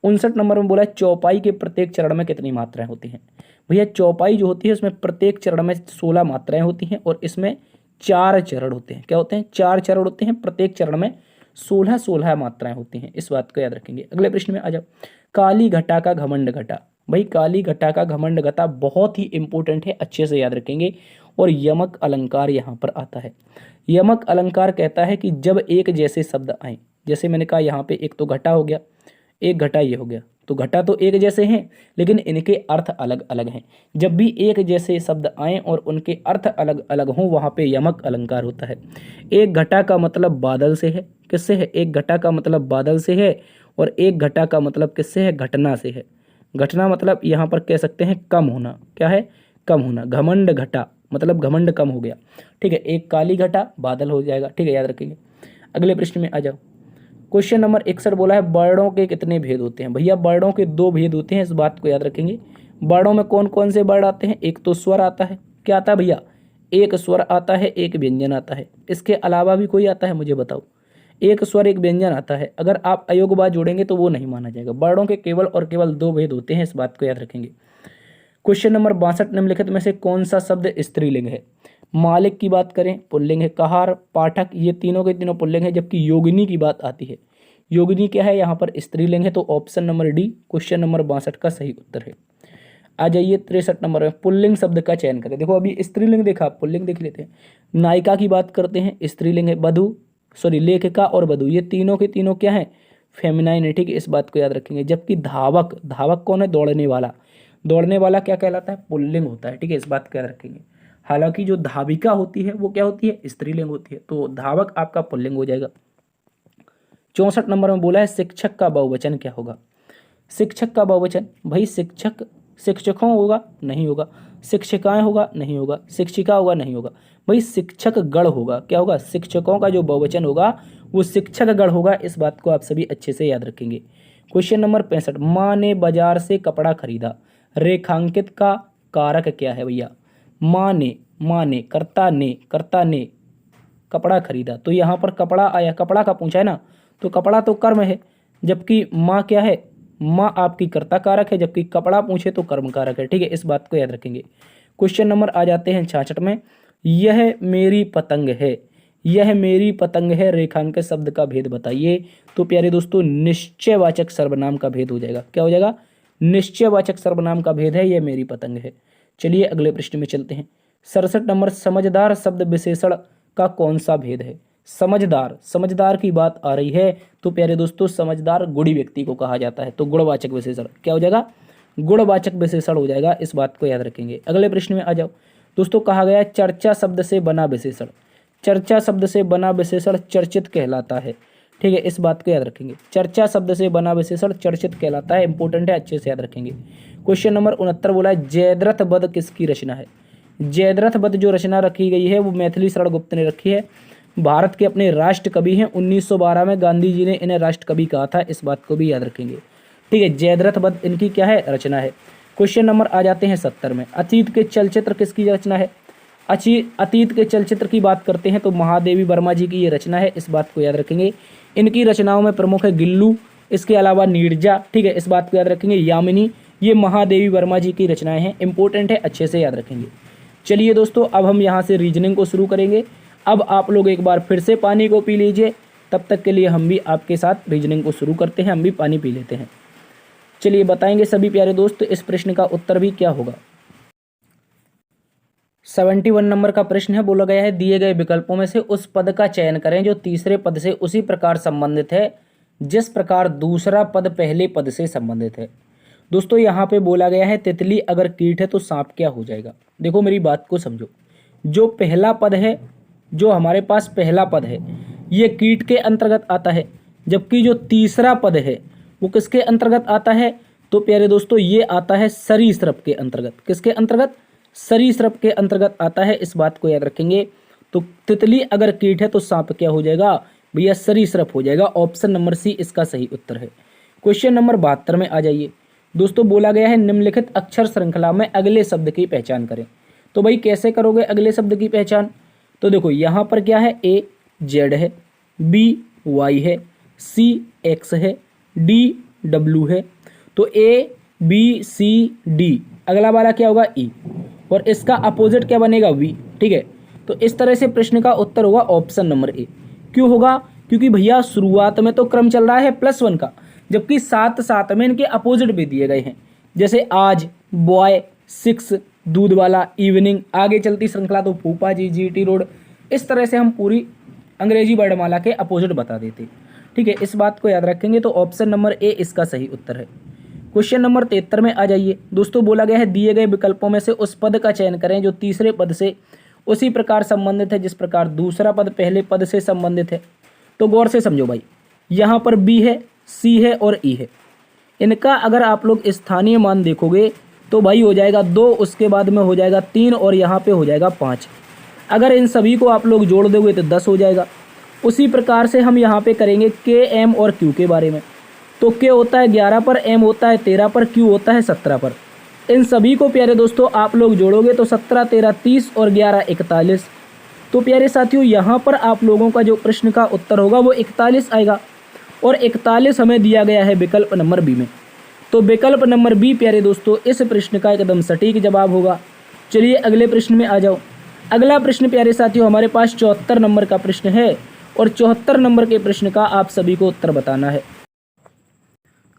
59 नंबर में बोला है चौपाई के प्रत्येक चरण में कितनी मात्राएं होती हैं। भैया चौपाई जो होती है उसमें प्रत्येक चरण में 16 मात्राएं होती हैं और इसमें 4 चरण होते हैं। क्या होते हैं, 4 चरण होते हैं। प्रत्येक चरण में 16 मात्राएं होती हैं, इस बात को याद रखेंगे। अगले प्रश्न में आ जाओ। काली घटा का घमंड घटा। भाई काली घटा का घमंड घटा बहुत ही इंपॉर्टेंट है, अच्छे से याद रखेंगे। और यमक अलंकार यहाँ पर आता है। यमक अलंकार कहता है कि जब एक जैसे शब्द आए, जैसे मैंने कहा यहाँ पे एक तो घटा हो गया, एक घटा ये हो गया, तो घटा तो एक जैसे हैं लेकिन इनके अर्थ अलग अलग हैं। जब भी एक जैसे शब्द आए और उनके अर्थ अलग अलग हों वहाँ पे यमक अलंकार होता है। एक घटा का मतलब बादल से है, किससे है, एक घटा का मतलब बादल से है और एक घटा का मतलब किससे है, घटना से है। घटना मतलब यहाँ पर कह सकते हैं कम होना, क्या है, कम होना। घमंड घटा मतलब घमंड कम हो गया, ठीक है। एक काली घटा बादल हो जाएगा, ठीक है, याद रखेंगे। अगले प्रश्न में आ जाओ। क्वेश्चन नंबर 61 बोला है वर्णों के कितने भेद होते हैं। भैया वर्णों के 2 भेद होते हैं, इस बात को याद रखेंगे। वर्णों में कौन कौन से वर्ण आते हैं, एक तो स्वर आता है। क्या आता है भैया, एक स्वर आता है, एक व्यंजन आता है। इसके अलावा भी कोई आता है, मुझे बताओ। एक स्वर एक व्यंजन आता है, अगर आप अयोगबाद जोड़ेंगे तो वो नहीं माना जाएगा। वर्णों के केवल और केवल 2 भेद होते हैं, इस बात को याद रखेंगे। क्वेश्चन नंबर 62 निम्नलिखित में से कौन सा शब्द स्त्रीलिंग है। मालिक की बात करें पुल्लिंग है, कहार, पाठक, ये तीनों के तीनों पुल्लिंग है, जबकि योगिनी की बात आती है। योगिनी क्या है, यहाँ पर स्त्रीलिंग है, तो option number D question number 62 का सही उत्तर है। आ जाइए 63 नंबर में, पुल्लिंग शब्द का चयन करें। देखो अभी स्त्रीलिंग देखा, पुल्लिंग देख लेते हैं। नायिका की बात करते हैं, स्त्रीलिंग है। लेखिका और वधु, ये तीनों के तीनों क्या है, फेमिनाइन है, ठीक है, इस बात को याद रखेंगे। जबकि धावक, धावक कौन है, दौड़ने वाला, दौड़ने वाला क्या कहलाता है, पुल्लिंग होता है, ठीक है, इस बात को याद रखेंगे। हालांकि जो धाविका होती है वो क्या होती है, स्त्रीलिंग होती है, तो धावक आपका पुल्लिंग हो जाएगा। 64 नंबर में बोला है शिक्षक का बहुवचन क्या होगा। शिक्षक का बहुवचन, भाई शिक्षक शिक्षकों होगा, नहीं होगा। शिक्षिकाएं होगा, नहीं होगा। शिक्षिका होगा, नहीं होगा। भाई शिक्षक गण होगा, क्या होगा, शिक्षकों का जो बहुवचन होगा वो शिक्षक गण होगा, इस बात को आप सभी अच्छे से याद रखेंगे। क्वेश्चन नंबर 65, माँ ने बाजार से कपड़ा खरीदा, रेखांकित का कारक क्या है भैया। माँ ने कर्ता ने कपड़ा खरीदा, तो यहाँ पर कपड़ा आया, कपड़ा का पूछा है ना, तो कपड़ा तो कर्म है, जबकि माँ क्या है, माँ आपकी कर्ता कारक है, जबकि कपड़ा पूछे तो कर्म कारक है, ठीक है, इस बात को याद रखेंगे। क्वेश्चन नंबर आ जाते हैं 66 में, यह मेरी पतंग है, यह मेरी पतंग है, रेखांकित शब्द का भेद बताइए। तो प्यारे दोस्तों निश्चयवाचक सर्वनाम का भेद हो जाएगा, क्या हो जाएगा, निश्चयवाचक सर्वनाम का भेद है, यह मेरी पतंग है। चलिए अगले प्रश्न में चलते हैं। 67 नंबर, समझदार शब्द विशेषण का कौन सा भेद है। समझदार की बात आ रही है, तो प्यारे दोस्तों समझदार गुणी व्यक्ति को कहा जाता है, तो गुणवाचक विशेषण क्या हो जाएगा, गुणवाचक विशेषण हो जाएगा, इस बात को याद रखेंगे। अगले प्रश्न में आ जाओ दोस्तों, कहा गया चर्चा शब्द से बना विशेषण, चर्चा शब्द से बना विशेषण चर्चित कहलाता है, ठीक है, इस बात को याद रखेंगे। चर्चा शब्द से बना विशेषण चर्चित कहलाता है, इंपॉर्टेंट है, अच्छे से याद रखेंगे। क्वेश्चन नंबर 69 बोला है जयद्रथ वध किसकी रचना है। जयद्रथ वध जो रचना रखी गई है वो मैथिली शरण गुप्त ने रखी है, भारत के अपने राष्ट्र कवि हैं। 1912 में गांधी जी ने इन्हें राष्ट्र कवि कहा था, इस बात को भी याद रखेंगे, ठीक है। जयद्रथ वध इनकी क्या है, रचना है। क्वेश्चन नंबर आ जाते हैं 70 में, अतीत के चलचित्र किसकी रचना है। अतीत के चलचित्र की बात करते हैं तो महादेवी वर्मा जी की ये रचना है, इस बात को याद रखेंगे। इनकी रचनाओं में प्रमुख है गिल्लू, इसके अलावा नीरजा, ठीक है, इस बात को याद रखेंगे। यामिनी, ये महादेवी वर्मा जी की रचनाएं हैं, इंपॉर्टेंट है, अच्छे से याद रखेंगे। चलिए दोस्तों अब हम यहाँ से रीजनिंग को शुरू करेंगे। अब आप लोग एक बार फिर से पानी को पी लीजिए, तब तक के लिए हम भी आपके साथ रीजनिंग को शुरू करते हैं, हम भी पानी पी लेते हैं। चलिए बताएंगे सभी प्यारे दोस्त इस प्रश्न का उत्तर भी क्या होगा। 71 नंबर का प्रश्न है, बोला गया है दिए गए विकल्पों में से उस पद का चयन करें जो तीसरे पद से उसी प्रकार संबंधित है जिस प्रकार दूसरा पद पहले पद से संबंधित है। दोस्तों यहाँ पे बोला गया है तितली अगर कीट है तो सांप क्या हो जाएगा। देखो मेरी बात को समझो, जो पहला पद है, जो हमारे पास पहला पद है ये कीट के अंतर्गत आता है, जबकि जो तीसरा पद है वो किसके अंतर्गत आता है, तो प्यारे दोस्तों ये आता है सरीसृप के अंतर्गत। किसके अंतर्गत, सरीसृप के अंतर्गत आता है, इस बात को याद रखेंगे। तो तितली अगर कीट है तो सांप क्या हो जाएगा भैया, सरीसृप हो जाएगा। ऑप्शन नंबर सी इसका सही उत्तर है। क्वेश्चन नंबर 72 में आ जाइए दोस्तों, बोला गया है निम्नलिखित अक्षर श्रृंखला में अगले शब्द की पहचान करें। तो भाई कैसे करोगे अगले शब्द की पहचान, तो देखो यहाँ पर क्या है, ए जेड है, बी वाई है, सी एक्स है, डी डब्ल्यू है। तो ए बी सी डी, अगला वाला क्या होगा ई, और इसका अपोजिट क्या बनेगा वी, ठीक है। तो इस तरह से प्रश्न का उत्तर होगा ऑप्शन नंबर ए। क्यों होगा, क्योंकि भैया शुरुआत में तो क्रम चल रहा है +1 का, जबकि साथ साथ में इनके अपोजिट भी दिए गए हैं, जैसे आज, बॉय, 6, दूध वाला, इवनिंग, आगे चलती श्रृंखला तो फूफा जी, जीटी रोड, इस तरह से हम पूरी अंग्रेजी वर्णमाला के अपोजिट बता देते, ठीक है। इस बात को याद रखेंगे, तो ऑप्शन नंबर ए इसका सही उत्तर है। क्वेश्चन नंबर 73 में आ जाइए दोस्तों, बोला गया है दिए गए विकल्पों में से उस पद का चयन करें जो तीसरे पद से उसी प्रकार संबंधित है जिस प्रकार दूसरा पद पहले पद से संबंधित है। तो गौर से समझो भाई, यहाँ पर बी है, सी है और ई है, इनका अगर आप लोग स्थानीय मान देखोगे तो भाई हो जाएगा 2, उसके बाद में हो जाएगा 3 और यहाँ पे हो जाएगा 5। अगर इन सभी को आप लोग जोड़ दोगे तो 10 हो जाएगा। उसी प्रकार से हम यहाँ पे करेंगे के, एम और क्यू के बारे में। तो के होता है 11 पर, एम होता है 13 पर, क्यू होता है 17 पर। इन सभी को प्यारे दोस्तों आप लोग जोड़ोगे तो 17, 13, 30 और 11, 41। तो प्यारे साथियों यहाँ पर आप लोगों का जो प्रश्न का उत्तर होगा वो 41 आएगा, और 41 हमें दिया गया है विकल्प नंबर बी में। तो विकल्प नंबर बी प्यारे दोस्तों इस प्रश्न का एकदम सटीक जवाब होगा। चलिए अगले प्रश्न में आ जाओ। अगला प्रश्न प्यारे साथियों हमारे पास 74 नंबर का प्रश्न है, और 74 नंबर के प्रश्न का आप सभी को उत्तर बताना है।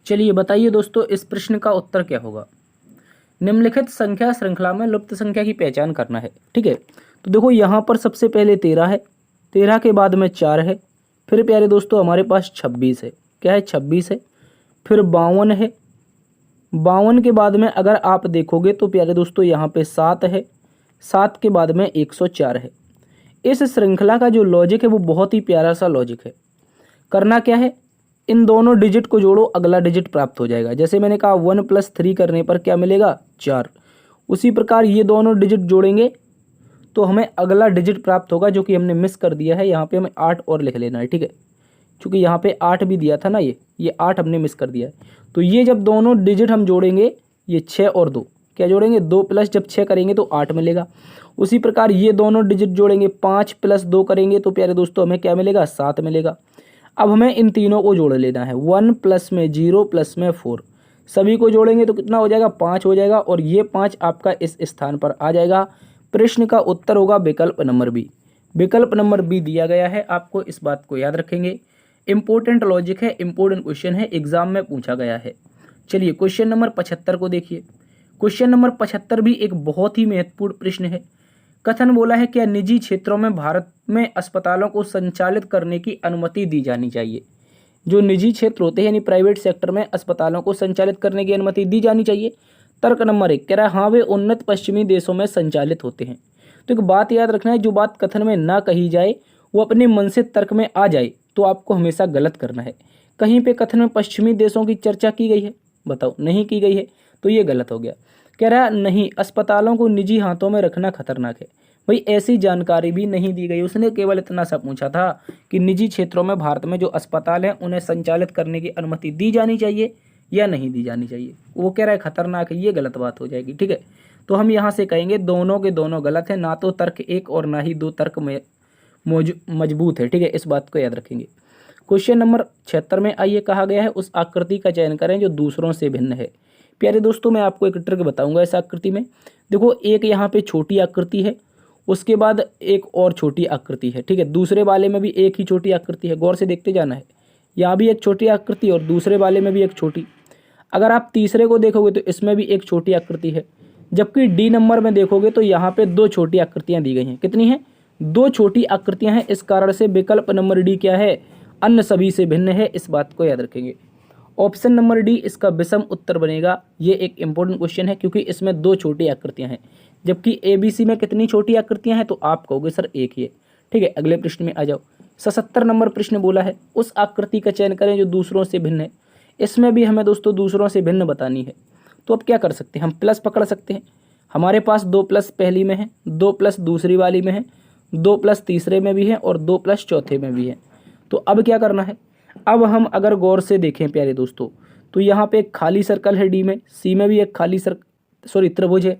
चलिए बताइए दोस्तों, इस प्रश्न का उत्तर क्या होगा। निम्नलिखित संख्या श्रृंखला में लुप्त संख्या की पहचान करना है। ठीक है, तो देखो यहाँ पर सबसे पहले 13 है, 13 के बाद में 4 है, फिर प्यारे दोस्तों हमारे पास 26 है। क्या है? 26 है। फिर 52 है, 52 के बाद में अगर आप देखोगे तो प्यारे दोस्तों यहाँ पे 7 है, 7 के बाद में 104 है। इस श्रृंखला का जो लॉजिक है वो बहुत ही प्यारा सा लॉजिक है। करना क्या है, इन दोनों डिजिट को जोड़ो, अगला डिजिट प्राप्त हो जाएगा। जैसे मैंने कहा 1 + 3 करने पर क्या मिलेगा? 4। उसी प्रकार ये दोनों डिजिट जोड़ेंगे तो हमें अगला डिजिट प्राप्त होगा, जो कि हमने मिस कर दिया है। यहाँ पे हमें 8 और लिख लेना है। ठीक है, क्योंकि यहाँ पे 8 भी दिया था ना, ये 8 हमने मिस कर दिया है। तो ये जब दोनों डिजिट हम जोड़ेंगे, ये 6 और 2 क्या जोड़ेंगे? 2 प्लस जब 6 करेंगे तो 8 मिलेगा। उसी प्रकार ये दोनों डिजिट जोड़ेंगे, 5 + 2 करेंगे तो प्यारे दोस्तों हमें क्या मिलेगा? 7 मिलेगा। अब हमें इन तीनों को जोड़ लेना है, 1 प्लस में 0 प्लस में 4, सभी को जोड़ेंगे तो कितना हो जाएगा? 5 हो जाएगा, और ये 5 आपका इस स्थान पर आ जाएगा। प्रश्न का उत्तर होगा विकल्प नंबर बी। विकल्प नंबर बी दिया गया है, आपको इस बात को याद रखेंगे। इंपॉर्टेंट लॉजिक है, इंपॉर्टेंट क्वेश्चन है, एग्जाम में पूछा गया है। चलिए क्वेश्चन नंबर 75 को देखिए। क्वेश्चन नंबर 75 भी एक बहुत ही महत्वपूर्ण प्रश्न है। कथन बोला है, क्या निजी क्षेत्रों में भारत में अस्पतालों को संचालित करने की अनुमति दी जानी चाहिए? जो निजी क्षेत्र होते हैं यानी प्राइवेट सेक्टर में अस्पतालों को संचालित करने की अनुमति दी जानी चाहिए। तर्क नंबर 1 कह रहा है हाँ, वे उन्नत पश्चिमी देशों में संचालित होते हैं। तो एक बात याद रखना है, जो बात कथन में ना कही जाए वो अपने मन से तर्क में आ जाए तो आपको हमेशा गलत करना है। कहीं पे कथन में पश्चिमी देशों की चर्चा की गई है? बताओ, नहीं की गई है, तो ये गलत हो गया। कह रहा है नहीं, अस्पतालों को निजी हाथों में रखना खतरनाक है। भाई ऐसी जानकारी भी नहीं दी गई, उसने केवल इतना सा पूछा था कि निजी क्षेत्रों में भारत में जो अस्पताल हैं उन्हें संचालित करने की अनुमति दी जानी चाहिए या नहीं दी जानी चाहिए। वो कह रहा है खतरनाक है, ये गलत बात हो जाएगी। ठीक है, तो हम यहाँ से कहेंगे दोनों के दोनों गलत है, ना तो तर्क 1 और ना ही 2 तर्क में मजबूत है। ठीक है, इस बात को याद रखेंगे। क्वेश्चन नंबर 76 में आइए, कहा गया है उस आकृति का चयन करें जो दूसरों से भिन्न है। प्यारे दोस्तों मैं आपको एक ट्रिक बताऊंगा इस आकृति में। देखो एक यहाँ पे छोटी आकृति है, उसके बाद एक और छोटी आकृति है। ठीक है, दूसरे वाले में भी एक ही छोटी आकृति है, गौर से देखते जाना है। यहाँ भी एक छोटी आकृति और दूसरे वाले में भी एक छोटी। अगर आप तीसरे को देखोगे तो इसमें भी एक छोटी आकृति है, जबकि डी नंबर में देखोगे तो यहाँ पे 2 छोटी आकृतियाँ दी गई हैं। कितनी हैं? 2 छोटी आकृतियाँ हैं। इस कारण से विकल्प नंबर डी क्या है? अन्य सभी से भिन्न है। इस बात को याद रखेंगे। ऑप्शन नंबर डी इसका विषम उत्तर बनेगा। ये एक इंपॉर्टेंट क्वेश्चन है क्योंकि इसमें 2 छोटी आकृतियां हैं, जबकि एबीसी में कितनी छोटी आकृतियां हैं? तो आप कहोगे सर एक ही है। ठीक है, अगले प्रश्न में आ जाओ। 77 नंबर प्रश्न बोला है उस आकृति का चयन करें जो दूसरों से भिन्न है। इसमें भी हमें दोस्तों दूसरों से भिन्न बतानी है। तो अब क्या कर सकते हैं? हम प्लस पकड़ सकते हैं। हमारे पास 2 प्लस पहली में है, 2 प्लस दूसरी वाली में है, 2 प्लस तीसरे में भी है और 2 प्लस चौथे में भी है। तो अब क्या करना है? अब हम अगर गौर से देखें प्यारे दोस्तों तो यहाँ पे एक खाली सर्कल है डी में, सी में भी एक खाली त्रिभुज है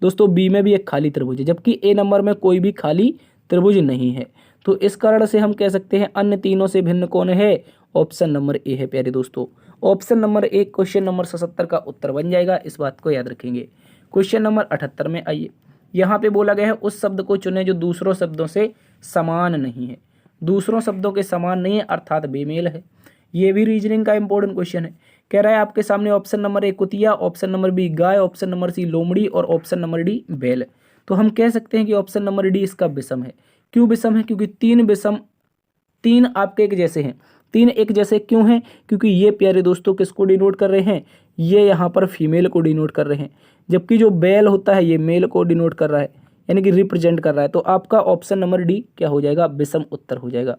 दोस्तों, बी में भी एक खाली त्रिभुज है, जबकि ए नंबर में कोई भी खाली त्रिभुज नहीं है। तो इस कारण से हम कह सकते हैं अन्य तीनों से भिन्न कौन है? ऑप्शन नंबर ए है प्यारे दोस्तों। Option number A question number 77 का उत्तर बन जाएगा। इस बात को याद रखेंगे। क्वेश्चन नंबर 78 में आइए, यहाँ पे बोला गया है उस शब्द को चुने जो दूसरों शब्दों से समान नहीं है। दूसरों शब्दों के समान नहीं है अर्थात बेमेल है। ये भी रीजनिंग का इंपॉर्टेंट क्वेश्चन है। कह रहा है आपके सामने ऑप्शन नंबर ए कुतिया, ऑप्शन नंबर बी गाय, ऑप्शन नंबर सी लोमड़ी और ऑप्शन नंबर डी बैल। तो हम कह सकते हैं कि ऑप्शन नंबर डी इसका विषम है। क्यों विषम है? क्योंकि 3 आपके एक जैसे हैं। 3 एक जैसे क्यों हैं? क्योंकि ये प्यारे दोस्तों किसको डिनोट कर रहे हैं? ये यहाँ पर फीमेल को डिनोट कर रहे हैं, जबकि जो बैल होता है ये मेल को डिनोट कर रहा है, यानी कि रिप्रेजेंट कर रहा है। तो आपका ऑप्शन नंबर डी क्या हो जाएगा? विषम उत्तर हो जाएगा।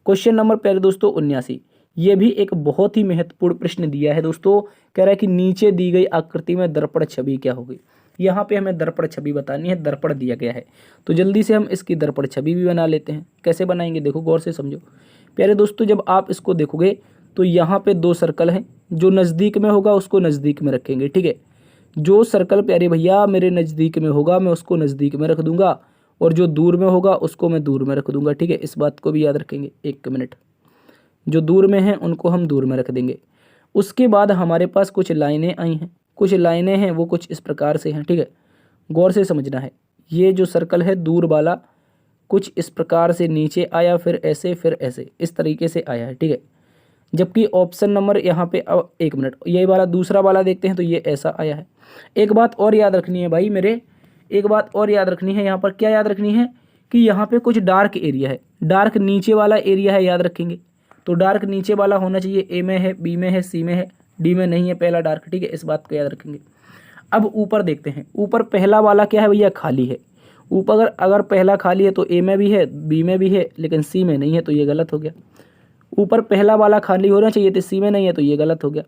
क्वेश्चन नंबर प्यारे दोस्तों 79, ये भी एक बहुत ही महत्वपूर्ण प्रश्न दिया है दोस्तों। कह रहा है कि नीचे दी गई आकृति में दर्पण छवि क्या होगी? यहाँ पे हमें दर्पण छवि बतानी है। दर्पण दिया गया है तो जल्दी से हम इसकी दर्पण छवि भी बना लेते हैं। कैसे बनाएंगे? देखो गौर से समझो प्यारे दोस्तों। जब आप इसको देखोगे तो यहाँ पे 2 सर्कल हैं, जो नज़दीक में होगा उसको नज़दीक में रखेंगे। ठीक है, जो सर्कल प्यारे भैया मेरे नज़दीक में होगा मैं उसको नज़दीक में रख दूंगा, और जो दूर में होगा उसको मैं दूर में रख दूंगा। ठीक है, इस बात को भी याद रखेंगे। 1 मिनट, जो दूर में हैं उनको हम दूर में रख देंगे। उसके बाद हमारे पास कुछ लाइनें आई हैं, कुछ लाइनें हैं वो कुछ इस प्रकार से हैं। ठीक है, गौर से समझना है। ये जो सर्कल है दूर वाला कुछ इस प्रकार से नीचे आया, फिर ऐसे इस तरीके से आया है, ठीक है। जबकि ऑप्शन नंबर यहाँ पे, अब एक मिनट, ये वाला दूसरा वाला देखते हैं तो ये ऐसा आया है। एक बात और याद रखनी है भाई मेरे, एक बात और याद रखनी है, यहाँ पर क्या याद रखनी है कि यहाँ पे कुछ डार्क एरिया है, डार्क नीचे वाला एरिया है, याद रखेंगे। तो डार्क नीचे वाला होना चाहिए, ए में है, बी में है, सी में है, डी में नहीं है पहला डार्क, ठीक है, इस बात को याद रखेंगे। अब ऊपर देखते हैं, ऊपर पहला वाला क्या है भैया, खाली है। ऊपर अगर पहला खाली है तो ए में भी है, बी में भी है, लेकिन सी में नहीं है, तो ये गलत हो गया। ऊपर पहला वाला खाली होना चाहिए तो सी में नहीं है, तो ये गलत हो गया।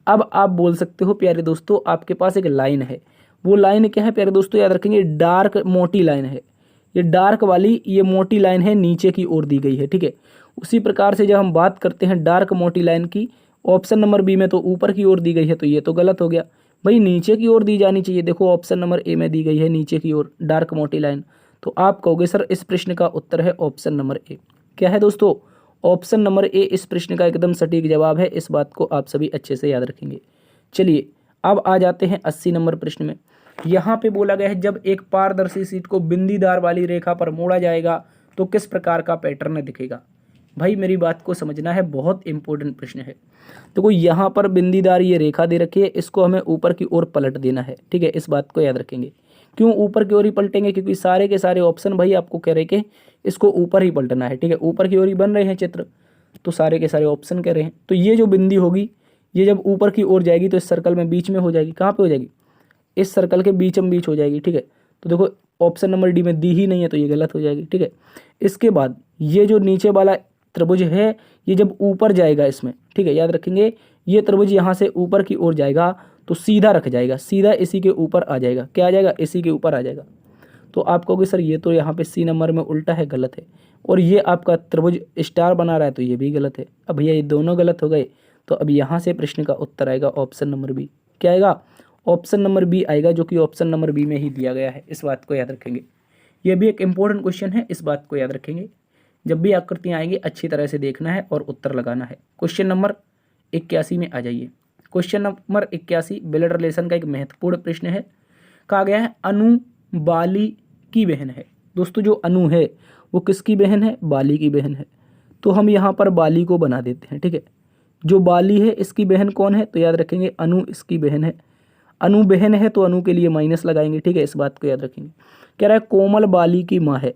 अब आप बोल सकते हो प्यारे दोस्तों, आपके पास एक लाइन है, वो लाइन क्या है प्यारे दोस्तों, याद रखेंगे, डार्क मोटी लाइन है। ये डार्क वाली ये मोटी लाइन है, नीचे की ओर दी गई है, ठीक है। उसी प्रकार से जब हम बात करते हैं डार्क मोटी लाइन की, ऑप्शन नंबर बी में तो ऊपर की ओर दी गई है, तो ये तो गलत हो गया भाई, नीचे की ओर दी जानी चाहिए। देखो ऑप्शन नंबर ए में दी गई है नीचे की ओर डार्क मोटी लाइन, तो आप कहोगे सर इस प्रश्न का उत्तर है ऑप्शन नंबर ए। क्या है दोस्तों, ऑप्शन नंबर ए इस प्रश्न का एकदम सटीक जवाब है। इस बात को आप सभी अच्छे से याद रखेंगे। चलिए अब आ जाते हैं 80 नंबर प्रश्न में। यहाँ पे बोला गया है, जब एक पारदर्शी शीट को बिंदीदार वाली रेखा पर मोड़ा जाएगा तो किस प्रकार का पैटर्न दिखेगा। भाई मेरी बात को समझना है, बहुत इंपॉर्टेंट प्रश्न है। तो यहाँ पर बिंदीदार ये रेखा दे रखी है, इसको हमें ऊपर की ओर पलट देना है, ठीक है, इस बात को याद रखेंगे। क्यों ऊपर की ओर ही पलटेंगे, क्योंकि सारे के सारे ऑप्शन भाई आपको कह रहे कि इसको ऊपर ही पलटना है, ठीक है, ऊपर की ओर ही बन रहे हैं चित्र, तो सारे के सारे ऑप्शन कह रहे हैं। तो ये जो बिंदी होगी, ये जब ऊपर की ओर जाएगी तो इस सर्कल में बीच में हो जाएगी। कहाँ पे हो जाएगी, इस सर्कल के बीचम बीच हो जाएगी, ठीक है। तो देखो ऑप्शन नंबर डी में दी ही नहीं है, तो ये गलत हो जाएगी, ठीक है। इसके बाद ये जो नीचे वाला त्रिभुज है, ये जब ऊपर जाएगा इसमें, ठीक है, याद रखेंगे, ये त्रिभुज यहाँ से ऊपर की ओर जाएगा तो सीधा रख जाएगा, सीधा इसी के ऊपर आ जाएगा। क्या आ जाएगा, इसी के ऊपर आ जाएगा। तो आप कहोगे सर ये तो यहाँ पे सी नंबर में उल्टा है, गलत है। और ये आपका त्रिभुज स्टार बना रहा है, तो ये भी गलत है। अब भैया ये दोनों गलत हो गए, तो अब यहाँ से प्रश्न का उत्तर आएगा ऑप्शन नंबर बी। क्या आएगा, ऑप्शन नंबर बी आएगा, जो कि ऑप्शन नंबर बी में ही दिया गया है। इस बात को याद रखेंगे, ये भी एक इंपॉर्टेंट क्वेश्चन है, इस बात को याद रखेंगे। जब भी आकृतियाँ आएंगी अच्छी तरह से देखना है और उत्तर लगाना है। क्वेश्चन नंबर 81 में आ जाइए। क्वेश्चन नंबर 81 ब्लड रिलेशन का एक महत्वपूर्ण प्रश्न है। कहा गया है अनु बाली की बहन है। दोस्तों जो अनु है वो किसकी बहन है, बाली की बहन है। तो हम यहाँ पर बाली को बना देते हैं, ठीक है। जो बाली है इसकी बहन कौन है, तो याद रखेंगे अनु इसकी बहन है। अनु बहन है तो अनु के लिए माइनस लगाएंगे, ठीक है, इस बात को याद रखेंगे। कह रहा है कोमल बाली की माँ है।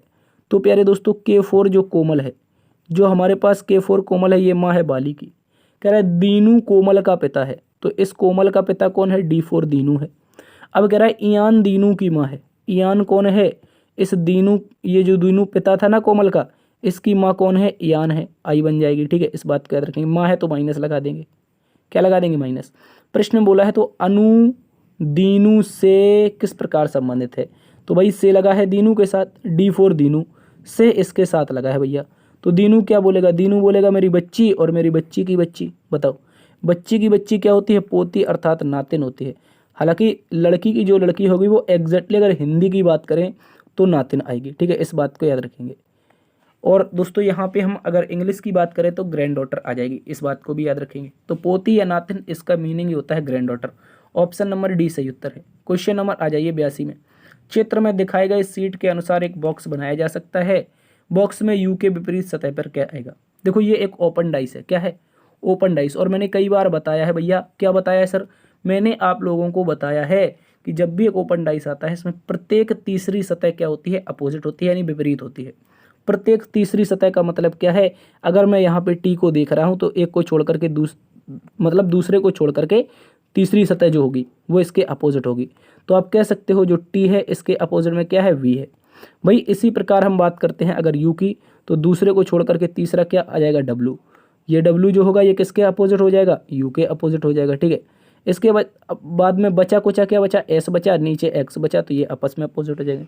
तो प्यारे दोस्तों K4 जो कोमल है, जो हमारे पास K4 कोमल है, ये माँ है बाली की। कह रहा है दीनू कोमल का पिता है, तो इस कोमल का पिता कौन है, D4 दीनू है। अब कह रहा है ईयान दीनू की माँ है। ईयान कौन है, इस दीनू, ये जो दीनू पिता था ना कोमल का, इसकी माँ कौन है, ईयान है। आई बन जाएगी, ठीक है, इस बात को याद रखेंगे। माँ है तो माइनस लगा देंगे। क्या लगा देंगे, माइनस। प्रश्न बोला है तो अनु दीनू से किस प्रकार संबंधित है, तो भाई से लगा है दीनू के साथ, D4 दीनू से इसके साथ लगा है भैया। तो दीनू क्या बोलेगा, दीनू बोलेगा मेरी बच्ची, और मेरी बच्ची की बच्ची। बताओ बच्ची की बच्ची क्या होती है, पोती अर्थात नातिन होती है। हालांकि लड़की की जो लड़की होगी वो एग्जैक्टली अगर हिंदी की बात करें तो नातिन आएगी, ठीक है, इस बात को याद रखेंगे। और दोस्तों यहाँ पे हम अगर इंग्लिश की बात करें तो ग्रैंड डॉटर आ जाएगी, इस बात को भी याद रखेंगे। तो पोती या नातिन, इसका मीनिंग ही होता है grand daughter. Option number D सही उत्तर है। क्वेश्चन नंबर आ जाइए 82 में। चित्र में दिखाए गए सीट के अनुसार एक बॉक्स बनाया जा सकता है। बॉक्स में यू के विपरीत सतह पर क्या आएगा। देखो ये एक ओपन डाइस है। क्या है, ओपन डाइस। और मैंने कई बार बताया है भैया, क्या बताया है सर, मैंने आप लोगों को बताया है कि जब भी एक ओपन डाइस आता है इसमें प्रत्येक तीसरी सतह क्या होती है, अपोजिट होती है, यानी विपरीत होती है। प्रत्येक तीसरी सतह का मतलब क्या है, अगर मैं यहाँ पे टी को देख रहा हूँ तो एक को छोड़ करके दूसरे को छोड़ करके तीसरी सतह जो होगी वो इसके अपोजिट होगी। तो आप कह सकते हो जो टी है इसके अपोजिट में क्या है, वी है। भाई इसी प्रकार हम बात करते हैं अगर यू की, तो दूसरे को छोड़ करके तीसरा क्या आ जाएगा, डब्लू। ये डब्लू जो होगा ये किसके अपोजिट हो जाएगा, यू के अपोजिट हो जाएगा, ठीक है। इसके बाद में बचा कुचा क्या बचा, एस बचा, नीचे एक्स बचा, तो ये आपस में अपोजिट हो जाएंगे।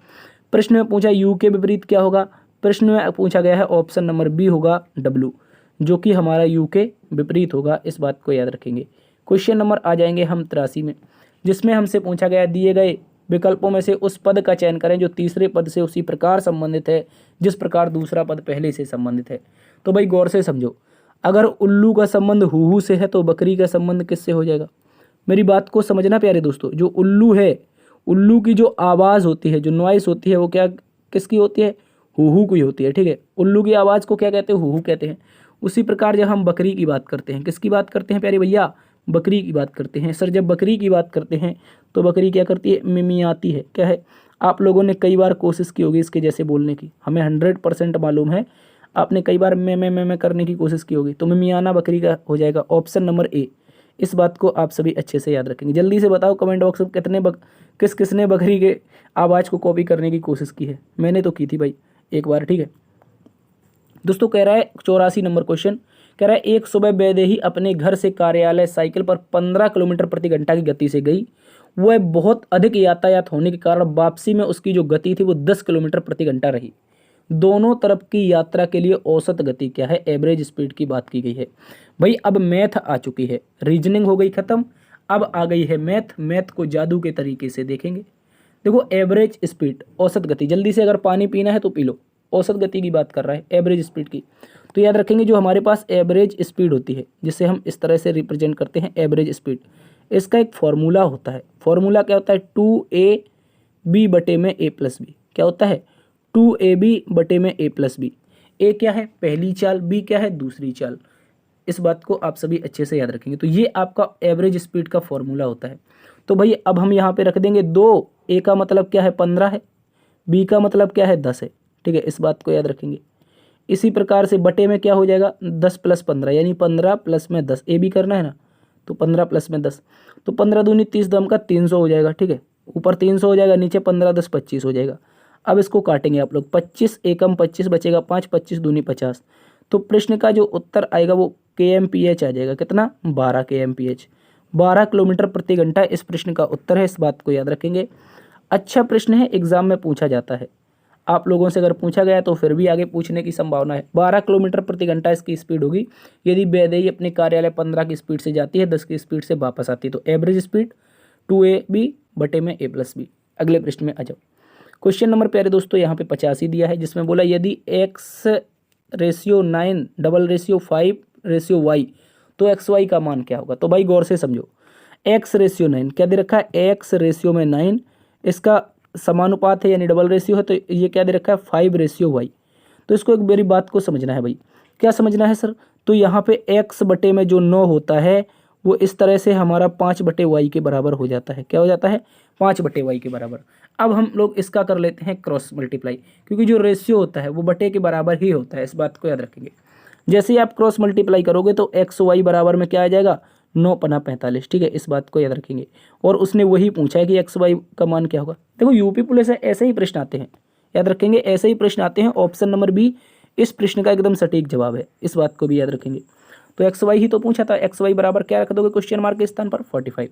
प्रश्न में पूछा यू के विपरीत क्या होगा, प्रश्न में पूछा गया है ऑप्शन नंबर बी होगा डब्लू, जो कि हमारा यू के विपरीत होगा। इस बात को याद रखेंगे। क्वेश्चन नंबर आ जाएंगे हम 83 में, जिसमें हमसे पूछा गया दिए गए विकल्पों में से उस पद का चयन करें जो तीसरे पद से उसी प्रकार संबंधित है जिस प्रकार दूसरा पद पहले से संबंधित है। तो भाई गौर से समझो, अगर उल्लू का संबंध हूहू से है तो बकरी का संबंध किससे हो जाएगा। मेरी बात को समझना प्यारे दोस्तों, जो उल्लू है, उल्लू की जो आवाज़ होती है, जो नॉइस होती है, वो क्या किसकी होती है, हु की होती है, ठीक है। उल्लू की आवाज़ को क्या कहते हैं, हु कहते हैं। उसी प्रकार जब हम बकरी की बात करते हैं, किसकी बात करते हैं प्यारे भैया, बकरी की बात करते हैं। सर जब बकरी की बात करते हैं तो बकरी क्या करती है, मिमियाती है। क्या है, आप लोगों ने कई बार कोशिश की होगी इसके जैसे बोलने की, हमें 100% मालूम है, आपने कई बार मैं करने की कोशिश की होगी, तो मिमियाना बकरी का हो जाएगा ऑप्शन नंबर ए। इस बात को आप सभी अच्छे से याद रखेंगे। जल्दी से बताओ कमेंट बॉक्स में किस किसने बकरी के आवाज़ को कॉपी करने की कोशिश की है। मैंने तो की थी भाई एक बार, ठीक है दोस्तों। कह रहा है 84 नंबर क्वेश्चन, कह रहा है एक सुबह वैदेही अपने घर से कार्यालय साइकिल पर 15 किलोमीटर प्रति घंटा की गति से गई। वह बहुत अधिक यातायात होने के कारण वापसी में उसकी जो गति थी वो 10 किलोमीटर प्रति घंटा रही। दोनों तरफ की यात्रा के लिए औसत गति क्या है, एवरेज स्पीड की बात की गई है। भाई अब मैथ आ चुकी है, रीजनिंग हो गई खत्म, अब आ गई है मैथ। मैथ को जादू के तरीके से देखेंगे। देखो एवरेज स्पीड, औसत गति, जल्दी से अगर पानी पीना है तो पी लो। औसत गति की बात कर रहा है, एवरेज स्पीड की। तो याद रखेंगे जो हमारे पास एवरेज स्पीड होती है, जिसे हम इस तरह से रिप्रेजेंट करते हैं एवरेज स्पीड, इसका एक फॉर्मूला होता है। फॉर्मूला क्या होता है, 2ab बटे में a+b। क्या होता है, 2ab बटे में a+b। ए क्या है, पहली चाल, बी क्या है, दूसरी चाल। इस बात को आप सभी अच्छे से याद रखेंगे। तो ये आपका एवरेज स्पीड का फॉर्मूला होता है। तो भाई अब हम यहाँ पे रख देंगे 2, ए का मतलब क्या है 15 है, बी का मतलब क्या है 10 है, ठीक है। इस बात को याद रखेंगे। इसी प्रकार से बटे में क्या हो जाएगा, 10 + 15 यानी 15 + में 10, ए भी करना है ना, तो 15 + में 10, तो 15 दूनी 30 दम का 300 हो जाएगा, ठीक है। ऊपर 300 हो जाएगा, नीचे 15 10 25 हो जाएगा। अब इसको काटेंगे आप लोग, 25 एकम 25 बचेगा 5, 25 दूनी 50। तो प्रश्न का जो उत्तर आएगा वो kmph आ जाएगा, कितना, 12 kmph, 12 किलोमीटर प्रति घंटा इस प्रश्न का उत्तर है। इस बात को याद रखेंगे। अच्छा प्रश्न है, एग्जाम में पूछा जाता है। आप लोगों से अगर पूछा गया तो फिर भी आगे पूछने की संभावना है। 12 किलोमीटर प्रति घंटा इसकी स्पीड होगी यदि वैदेही अपने कार्यालय 15 की स्पीड से जाती है, 10 की स्पीड से वापस आती है। तो एवरेज स्पीड 2ab बटे में a+b। अगले प्रश्न में आ जाओ। क्वेश्चन नंबर प्यारे दोस्तों यहाँ पे 85 दिया है, जिसमें बोला यदि x/9 5/y तो xy का मान क्या होगा। तो भाई गौर से समझो, x/9 क्या दे रखा है, x/9, इसका समानुपात है यानी डबल रेशियो है, तो ये क्या दे रखा है 5/y। तो इसको एक मेरी बात को समझना है भाई, क्या समझना है सर, तो यहाँ पे x बटे में जो 9 होता है वो इस तरह से हमारा 5/y के बराबर हो जाता है। क्या हो जाता है, 5/y के बराबर। अब हम लोग इसका कर लेते हैं क्रॉस मल्टीप्लाई, क्योंकि जो रेशियो होता है वो बटे के बराबर ही होता है। इस बात को याद रखेंगे। जैसे ही आप क्रॉस मल्टीप्लाई करोगे तो xy बराबर में क्या आ जाएगा, 9×45, ठीक है। इस बात को याद रखेंगे। और उसने वही पूछा है कि xy का मान क्या होगा। देखो यूपी पुलिस से ऐसे ही प्रश्न आते हैं, याद रखेंगे, ऐसे ही प्रश्न आते हैं। ऑप्शन नंबर बी इस प्रश्न का एकदम सटीक जवाब है। इस बात को भी याद रखेंगे। तो xy ही तो पूछा था, xy बराबर क्या रख दोगे क्वेश्चन मार्क के स्थान पर, 45।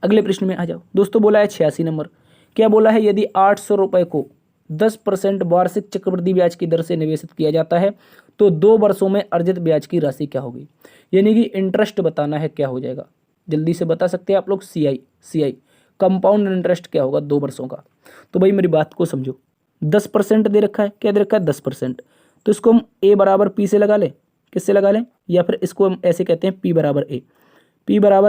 अगले प्रश्न में आ जाओ दोस्तों। बोला है 86 नंबर, क्या बोला है, यदि 800 रुपये को 10% वार्षिक चक्रवृद्धि ब्याज की दर से निवेशित किया जाता है तो 2 वर्षों में अर्जित ब्याज की राशि क्या होगी। यानी कि इंटरेस्ट बताना है, क्या हो जाएगा, जल्दी से बता सकते हैं आप लोग। CI कंपाउंड इंटरेस्ट क्या होगा 2 वर्षों का। तो भाई मेरी बात को समझो, 10% दे रखा है, क्या दे रखा है 10%, तो इसको हम A बराबर P से लगा लें, किससे लगा लें, या फिर इसको हम ऐसे कहते हैं P बराबर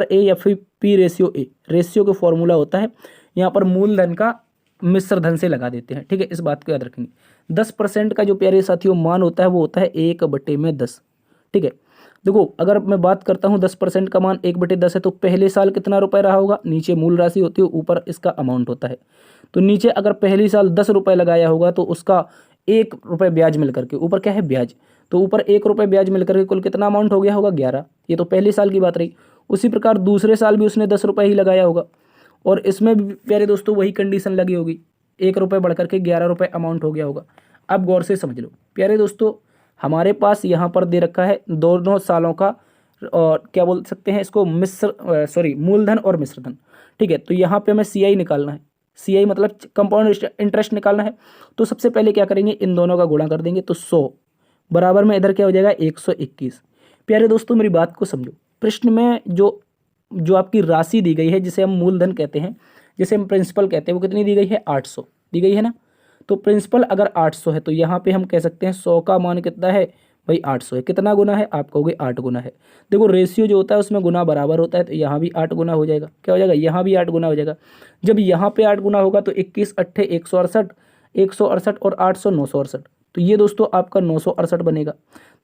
A या फिर P/A। रेशियो का फॉर्मूला होता है, यहाँ पर मूलधन का मिश्र धन से लगा देते हैं, ठीक है। इस बात को याद रखेंगे। 10% का जो प्यारे साथियों मान होता है वो होता है 1/10, ठीक है। देखो अगर मैं बात करता हूँ 10% का मान 1/10 है, तो पहले साल कितना रुपए रहा होगा, नीचे मूल राशि होती है, ऊपर इसका अमाउंट होता है। तो नीचे अगर पहली साल 10 रुपये लगाया होगा तो उसका 1 रुपये ब्याज मिल करके, ऊपर क्या है ब्याज, तो ऊपर 1 रुपये ब्याज मिल करके कुल कितना अमाउंट हो गया होगा 11। ये तो पहले साल की बात रही। उसी प्रकार दूसरे साल भी उसने 10 रुपये ही लगाया होगा, और इसमें भी प्यारे दोस्तों वही कंडीशन लगी होगी, 1 रुपये बढ़ करके 11 रुपये अमाउंट हो गया होगा। अब गौर से समझ लो प्यारे दोस्तों, हमारे पास यहाँ पर दे रखा है दोनों सालों का, और क्या बोल सकते हैं इसको, मूलधन और मिश्रधन, ठीक है। तो यहाँ पे हमें CI निकालना है, CI मतलब कंपाउंड इंटरेस्ट निकालना है। तो सबसे पहले क्या करेंगे, इन दोनों का गुणा कर देंगे, तो 100 बराबर में इधर क्या हो जाएगा 121। प्यारे दोस्तों मेरी बात को समझो, प्रश्न में जो आपकी राशि दी गई है, जिसे हम मूलधन कहते हैं, जिसे हम प्रिंसिपल कहते हैं, वो कितनी दी गई है, 800 दी गई है ना। तो प्रिंसिपल अगर 800 है तो यहाँ पे हम कह सकते हैं 100 का मान कितना है भाई, 800 है। कितना गुना है, आप कहोगे 8 गुना है। देखो रेशियो जो होता है उसमें गुना बराबर होता है, तो यहाँ भी 8 गुना हो जाएगा। क्या हो जाएगा, यहाँ भी 8 गुना हो जाएगा। जब यहाँ पे 8 गुना होगा तो 21 8 168, 168 और 800 968, तो ये दोस्तों आपका 968 बनेगा।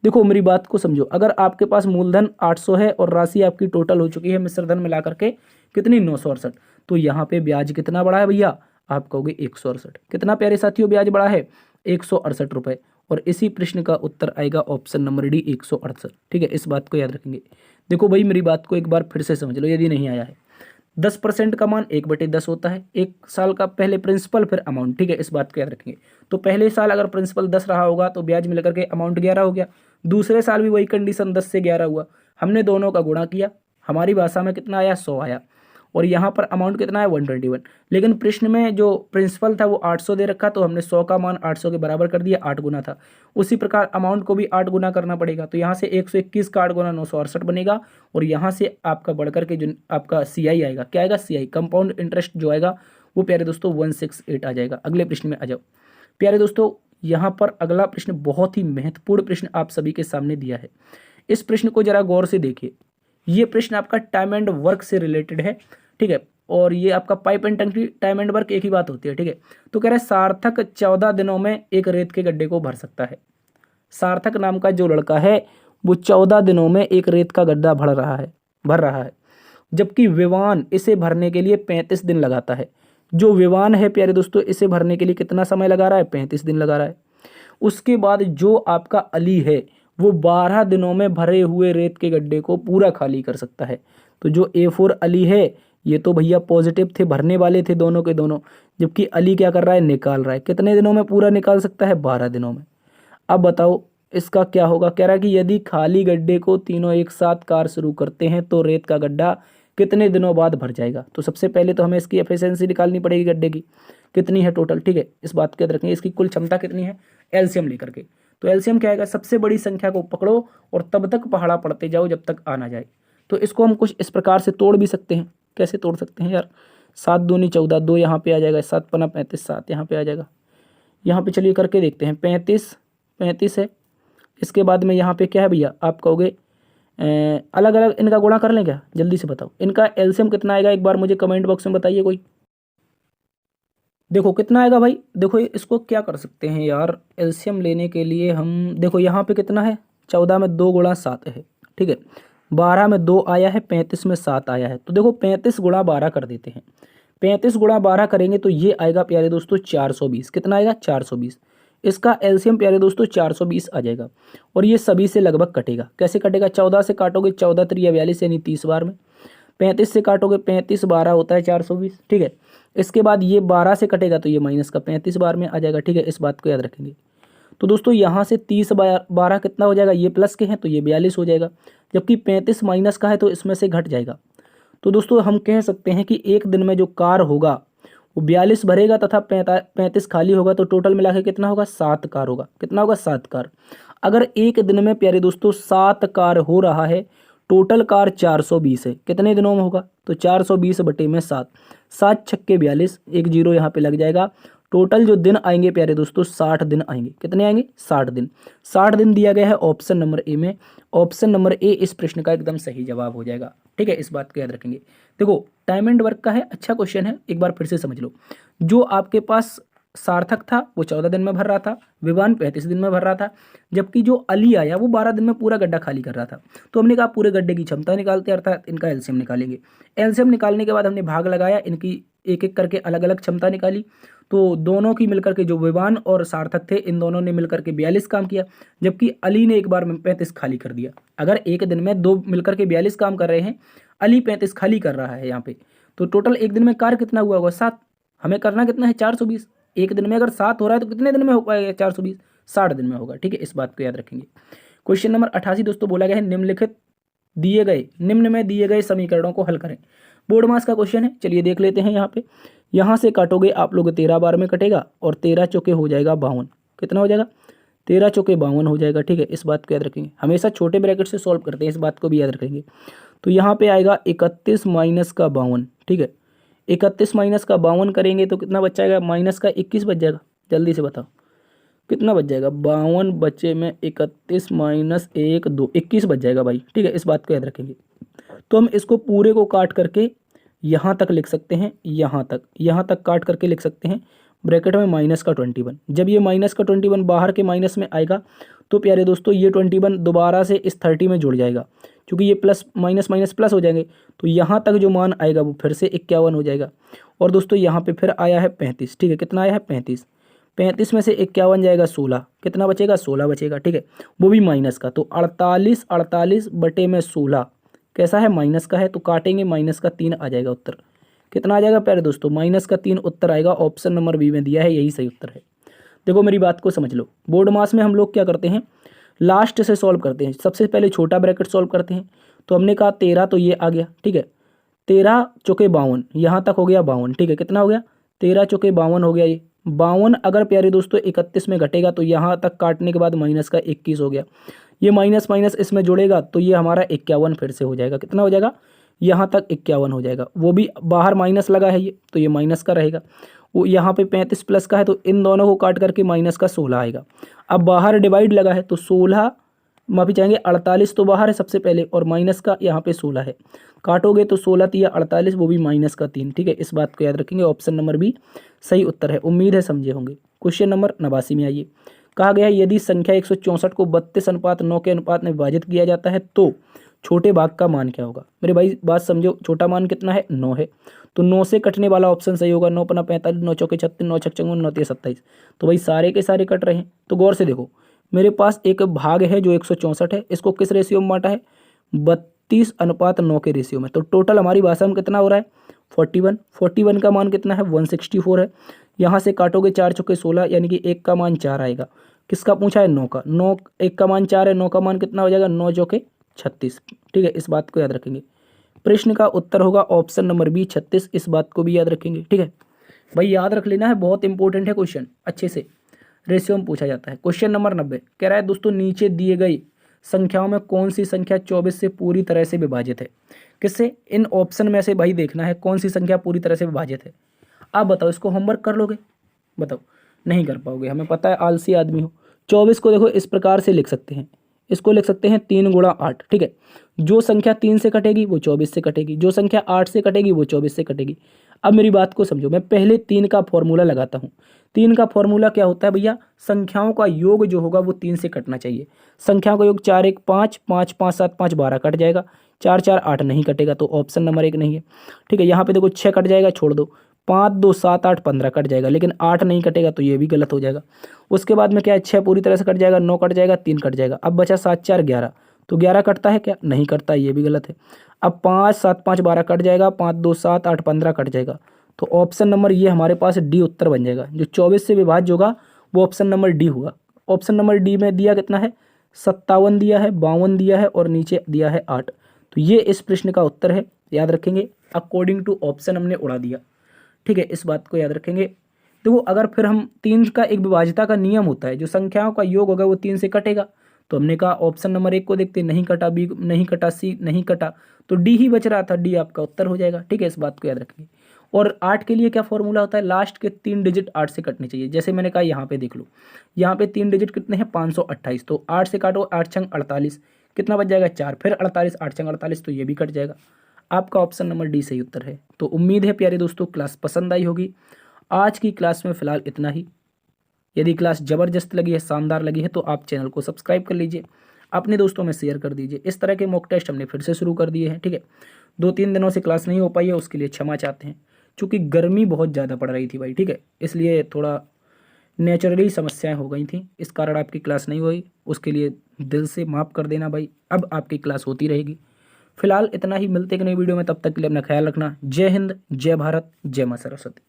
देखो मेरी बात को समझो, अगर आपके पास मूलधन 800 है और राशि आपकी टोटल हो चुकी है मिश्र धन मिला करके कितनी 968, तो यहाँ पे ब्याज कितना बढ़ा है भैया, आप कहोगे 168। कितना प्यारे साथियों ब्याज बढ़ा है, 168 रुपये। और इसी प्रश्न का उत्तर आएगा ऑप्शन नंबर डी 168। ठीक है, इस बात को याद रखेंगे। देखो भाई मेरी बात को एक बार फिर से समझ लो यदि नहीं आया है। 10% का मान 1/10 होता है, एक साल का पहले प्रिंसिपल फिर अमाउंट। ठीक है, इस बात को याद रखेंगे। तो पहले साल अगर प्रिंसिपल 10 रहा होगा तो ब्याज मिलकर के अमाउंट 11 हो गया। दूसरे साल भी वही कंडीशन 10 से 11 हुआ, हमने दोनों का गुणा किया, हमारी भाषा में कितना आया 100 आया। और यहाँ पर अमाउंट कितना है 121। लेकिन प्रश्न में जो प्रिंसिपल था वो 800 दे रखा, तो हमने 100 का मान 800 के बराबर कर दिया, 8 गुना था। उसी प्रकार अमाउंट को भी 8 गुना करना पड़ेगा, तो यहाँ से 121 का 8 गुना 968 बनेगा। और यहाँ से आपका बढ़कर के जो आपका CI आएगा, क्या आएगा CI कंपाउंड इंटरेस्ट जो आएगा वो प्यारे दोस्तों 168 आ जाएगा। अगले प्रश्न में आ जाओ प्यारे दोस्तों। यहाँ पर अगला प्रश्न बहुत ही महत्वपूर्ण प्रश्न आप सभी के सामने दिया है। इस प्रश्न को जरा गौर से देखिए। ये प्रश्न आपका टाइम एंड वर्क से रिलेटेड है। ठीक है, और ये आपका पाइप एंड टंकी टाइम एंड वर्क एक ही बात होती है। ठीक है, तो कह रहा है सार्थक 14 दिनों में एक रेत के गड्ढे को भर सकता है। सार्थक नाम का जो लड़का है वो 14 दिनों में एक रेत का गड्ढा भर रहा है, जबकि विवान इसे भरने के लिए 35 दिन लगाता है। जो विवान है प्यारे दोस्तों इसे भरने के लिए कितना समय लगा रहा है, 35 दिन लगा रहा है। उसके बाद जो आपका अली है वो 12 दिनों में भरे हुए रेत के गड्ढे को पूरा खाली कर सकता है। तो जो A4 अली है ये तो भैया पॉजिटिव थे, भरने वाले थे दोनों के दोनों, जबकि अली क्या कर रहा है, निकाल रहा है। कितने दिनों में पूरा निकाल सकता है, 12 दिनों में। अब बताओ इसका क्या होगा। कह रहा है कि यदि खाली गड्ढे को तीनों एक साथ कार शुरू करते हैं तो रेत का गड्ढा कितने दिनों बाद भर जाएगा। तो सबसे पहले तो हमें इसकी एफिशिएंसी निकालनी पड़ेगी, गड्ढे की कितनी है टोटल। ठीक है, इस बात को याद रखेंगे, इसकी कुल क्षमता कितनी है, एलसीएम लेकर के। तो एलसीएम क्या आएगा, सबसे बड़ी संख्या को पकड़ो और तब तक पहाड़ा पढ़ते जाओ जब तक आ ना जाए। तो इसको हम कुछ इस प्रकार से तोड़ भी सकते हैं। कैसे तोड़ सकते हैं यार, 7 दूनी 14, 2 यहाँ पे आ जाएगा, 7 पना 35, 7 यहाँ पे आ जाएगा। यहाँ पे चलिए करके देखते हैं, 35 है। इसके बाद में यहाँ पे क्या है भैया, आप कहोगे अलग अलग इनका गुणा कर लें क्या, जल्दी से बताओ इनका एलसीएम कितना आएगा, एक बार मुझे कमेंट बॉक्स में बताइए कोई। देखो कितना आएगा भाई, देखो इसको क्या कर सकते हैं यार, एलसीएम लेने के लिए हम देखो यहाँ पे कितना है, 14 में 2 गुणा 7 है। ठीक है, 12 में 2 आया है, 35 में 7 आया है। तो देखो 35 गुणा 12 कर देते हैं। 35 गुणा 12 करेंगे तो ये आएगा प्यारे दोस्तों 420। कितना आएगा, 420। इसका एलसीएम प्यारे दोस्तों 420 आ जाएगा। और ये सभी से लगभग कटेगा। कैसे कटेगा, 14 से काटोगे 14 त्रिया 42 यानी 30 बार में। 35 से काटोगे 35 12 होता है 420। ठीक है, इसके बाद ये 12 से कटेगा तो ये माइनस का 35 बार में आ जाएगा। ठीक है, इस बात को याद रखेंगे। तो दोस्तों यहाँ से 30 12 कितना हो जाएगा, ये प्लस के हैं तो ये 42 हो जाएगा, जबकि 35 माइनस का है तो इसमें से घट जाएगा। तो दोस्तों हम कह सकते हैं कि एक दिन में जो कार होगा वो 42 भरेगा तथा 35 खाली होगा, तो टोटल मिला के कितना होगा, 7 कार होगा। कितना होगा, 7 कार। अगर एक दिन में प्यारे दोस्तों 7 कार हो रहा है, टोटल कार 420 है, कितने दिनों में होगा, तो 420 बटे में 7, 7 छक्के 42, एक जीरो यहाँ पे लग जाएगा। टोटल जो दिन आएंगे प्यारे दोस्तों 60 दिन आएंगे। कितने आएंगे, 60 दिन। 60 दिन दिया गया है ऑप्शन नंबर ए में। ऑप्शन नंबर ए इस प्रश्न का एकदम सही जवाब हो जाएगा। ठीक है, इस बात को याद रखेंगे। देखो टाइम एंड वर्क का है, अच्छा क्वेश्चन है, एक बार फिर से समझ लो। जो आपके पास सार्थक था वो 14 दिन में भर रहा था, विवान 35 दिन में भर रहा था, जबकि जो अली आया वो 12 दिन में पूरा गड्ढा खाली कर रहा था। तो हमने कहा पूरे गड्ढे की क्षमता निकालते हैं, अर्थात इनका एलसीएम निकालेंगे। एलसीएम निकालने के बाद हमने भाग लगाया, इनकी एक एक करके अलग अलग क्षमता निकाली। तो दोनों की मिलकर के जो विवान और सार्थक थे इन दोनों ने मिलकर के 42 काम किया, जबकि अली ने एक बार में 35 खाली कर दिया। अगर एक दिन में दो मिलकर के 42 काम कर रहे हैं, अली 35 खाली कर रहा है यहाँ पे, तो टोटल एक दिन में कार्य कितना हुआ होगा, 7। हमें करना कितना है, 420। एक दिन में अगर 7 हो रहा है तो कितने दिन में हो पाएगा 420, 60 दिन में होगा। ठीक है, इस बात को याद रखेंगे। क्वेश्चन नंबर 88 दोस्तों बोला गया है निम्न में दिए गए समीकरणों को हल करें। बोर्ड मास का क्वेश्चन है, चलिए देख लेते हैं। यहाँ पे यहाँ से काटोगे आप लोग 13 बार में कटेगा और 13 चौके हो जाएगा 52। कितना हो जाएगा, 13 चौके 52 हो जाएगा। ठीक है, इस बात को याद रखेंगे। हमेशा छोटे ब्रैकेट से सॉल्व करते हैं, इस बात को भी याद रखेंगे। तो यहाँ पे आएगा 31 माइनस का 52। ठीक है, 31 माइनस का 52 करेंगे तो कितना बच जाएगा, माइनस का 21 बच जाएगा। जल्दी से बताओ कितना बच जाएगा, 52 बचे में 31 माइनस 1 2, 21 बच जाएगा भाई। ठीक है, इस बात को याद रखेंगे। तो हम इसको पूरे को काट करके यहाँ तक लिख सकते हैं, यहाँ तक काट करके लिख सकते हैं ब्रैकेट में माइनस का 21। जब ये माइनस का 21 बाहर के माइनस में आएगा तो प्यारे दोस्तों ये 21 दोबारा से इस 30 में जुड़ जाएगा, क्योंकि ये प्लस माइनस माइनस प्लस हो जाएंगे, तो यहाँ तक जो मान आएगा वो फिर से 51 हो जाएगा। और दोस्तों यहाँ पे फिर आया है 35, ठीक है, कितना आया है 35, 35 में से 51 जाएगा 16, कितना बचेगा 16 बचेगा, ठीक है, वो भी माइनस का। तो 48 बटे में 16 कैसा है, माइनस का है, तो काटेंगे माइनस का 3 आ जाएगा उत्तर। कितना आ जाएगा प्यारे दोस्तों, माइनस का 3 उत्तर आएगा। ऑप्शन नंबर बी में दिया है, यही सही उत्तर है। देखो मेरी बात को समझ लो, बोर्ड मास में हम लोग क्या करते हैं, लास्ट से सॉल्व करते हैं। सबसे पहले छोटा ब्रैकेट सॉल्व करते हैं, तो हमने कहा 13, तो ये आ गया, ठीक है, 13 चौके 52, यहाँ तक हो गया 52, ठीक है, कितना हो गया 13 चौके 52 हो गया। ये 52 अगर प्यारे दोस्तों 31 में घटेगा तो यहाँ तक काटने के बाद माइनस का 21 हो गया। ये माइनस माइनस इसमें जुड़ेगा तो ये हमारा 51 फिर से हो जाएगा, कितना हो जाएगा, यहाँ तक 51 हो जाएगा। वो भी बाहर माइनस लगा है ये, तो ये माइनस का रहेगा। वो यहाँ पे 35 प्लस का है, तो इन दोनों को काट करके माइनस का 16 आएगा। अब बाहर डिवाइड लगा है तो 16 माफी चाहेंगे 48 तो बाहर है सबसे पहले, और माइनस का यहाँ पे 16 है, काटोगे तो 16 तिया 48, वो भी माइनस का 3, ठीक है। इस बात को याद रखेंगे, ऑप्शन नंबर बी सही उत्तर है। उम्मीद है समझे होंगे। क्वेश्चन नंबर 89 में आइए। कहा गया है यदि संख्या 164 को 32:9 के अनुपात में विभाजित किया जाता है तो छोटे भाग का मान क्या होगा। मेरे भाई बात समझो, छोटा मान कितना है 9 है, तो 9 से कटने वाला ऑप्शन सही होगा। 9 पना 45, 9 चौके 36, 9 छक 54, 9 तिया 27। तो भाई सारे के सारे कट रहे हैं। तो गौर से देखो, मेरे पास एक भाग है जो 164 है, इसको किस रेशियो में बांटा है, 32:9 के रेशियो में। तो टोटल हमारी भाषा में कितना हो रहा है 41। 41 का मान कितना है 164 है। यहाँ से काटोगे 4 चौके 16, यानी कि 1 का मान 4 आएगा। किसका पूछा है 9 का, 9 1 का मान 4 है, 9 का मान कितना हो जाएगा 9 चौके 36, ठीक है। इस बात को याद रखेंगे। प्रश्न का उत्तर होगा ऑप्शन नंबर बी 36। इस बात को भी याद रखेंगे, ठीक है भाई, याद रख लेना है, बहुत इंपॉर्टेंट है क्वेश्चन, अच्छे से रेशियो में पूछा जाता है। क्वेश्चन नंबर 90 कह रहा है दोस्तों नीचे दिए गई संख्याओं में कौन सी संख्या 24 से पूरी तरह से विभाजित है। किससे, इन ऑप्शन में से भाई देखना है कौन सी संख्या पूरी तरह से विभाजित है। आप बताओ, इसको होमवर्क कर लोगे, बताओ, नहीं कर पाओगे, हमें पता है आलसी आदमी हो। 24 को देखो इस प्रकार से लिख सकते हैं, इसको लिख सकते हैं 3 गुणा 8, ठीक है। जो संख्या 3 से कटेगी वो 24 से कटेगी, जो संख्या 8 से कटेगी वो 24 से कटेगी। अब मेरी बात को समझो, मैं पहले 3 का फॉर्मूला लगाता हूँ। 3 का फॉर्मूला क्या होता है भैया, संख्याओं का योग जो होगा वो 3 से कटना चाहिए। संख्याओं का योग 4 1 5, 5 5 7 5 12 कट जाएगा, 4 4 8 नहीं कटेगा, तो ऑप्शन नंबर 1 नहीं है, ठीक है। यहाँ पे देखो 6 कट जाएगा, छोड़ दो, 5 2 7 8 15 कट जाएगा, लेकिन 8 नहीं कटेगा, तो ये भी गलत हो जाएगा। उसके बाद में क्या है, 6 पूरी तरह से कट जाएगा, 9 कट जाएगा, 3 कट जाएगा। अब बचा 7 4 11, तो 11 कटता है क्या, नहीं कटता, ये भी गलत है। अब 5 7 5 12 कट जाएगा, 5 2 7 8 15 कट जाएगा, तो ऑप्शन नंबर ये हमारे पास डी उत्तर बन जाएगा। जो 24 से विभाज्य होगा वो ऑप्शन नंबर डी होगा। ऑप्शन नंबर डी में दिया कितना है 57 दिया है, 52 दिया है, और नीचे दिया है 8। तो ये इस प्रश्न का उत्तर है, याद रखेंगे। अकॉर्डिंग टू ऑप्शन हमने उड़ा दिया, ठीक है, इस बात को याद रखेंगे। देखो अगर फिर हम 3 का एक विभाज्यता का नियम होता है, जो संख्याओं का योग होगा वो 3 से कटेगा, तो हमने कहा ऑप्शन नंबर 1 को देखते, नहीं कटा, बी नहीं कटा, सी नहीं कटा, तो डी ही बच रहा था, डी आपका उत्तर हो जाएगा, ठीक है। इस बात को याद रखेंगे। और 8 के लिए क्या फॉर्मूला होता है, लास्ट के 3 डिजिट 8 से कटने चाहिए। जैसे मैंने कहा यहाँ पे देख लो, यहाँ पे 3 डिजिट कितने हैं 528, तो 8 से काटो, 8 छंग 48, कितना बच जाएगा 4, फिर 48, 8 छंग 48, तो ये भी कट जाएगा। आपका ऑप्शन नंबर डी सही उत्तर है। तो उम्मीद है प्यारे दोस्तों क्लास पसंद आई होगी। आज की क्लास में फिलहाल इतना ही। यदि क्लास ज़बरदस्त लगी है, शानदार लगी है, तो आप चैनल को सब्सक्राइब कर लीजिए, अपने दोस्तों में शेयर कर दीजिए। इस तरह के मॉक टेस्ट हमने फिर से शुरू कर दिए हैं, ठीक है। 2-3 दिनों से क्लास नहीं हो पाई है, उसके लिए क्षमा चाहते हैं, चूँकि गर्मी बहुत ज़्यादा पड़ रही थी भाई, ठीक है, इसलिए थोड़ा नेचुरली समस्याएं हो गई थी, इस कारण आपकी क्लास नहीं हुई, उसके लिए दिल से माफ़ कर देना भाई। अब आपकी क्लास होती रहेगी। फिलहाल इतना ही, मिलते एक नई वीडियो में, तब तक के लिए अपना ख्याल रखना। जय हिंद, जय भारत, जय मां सरस्वती।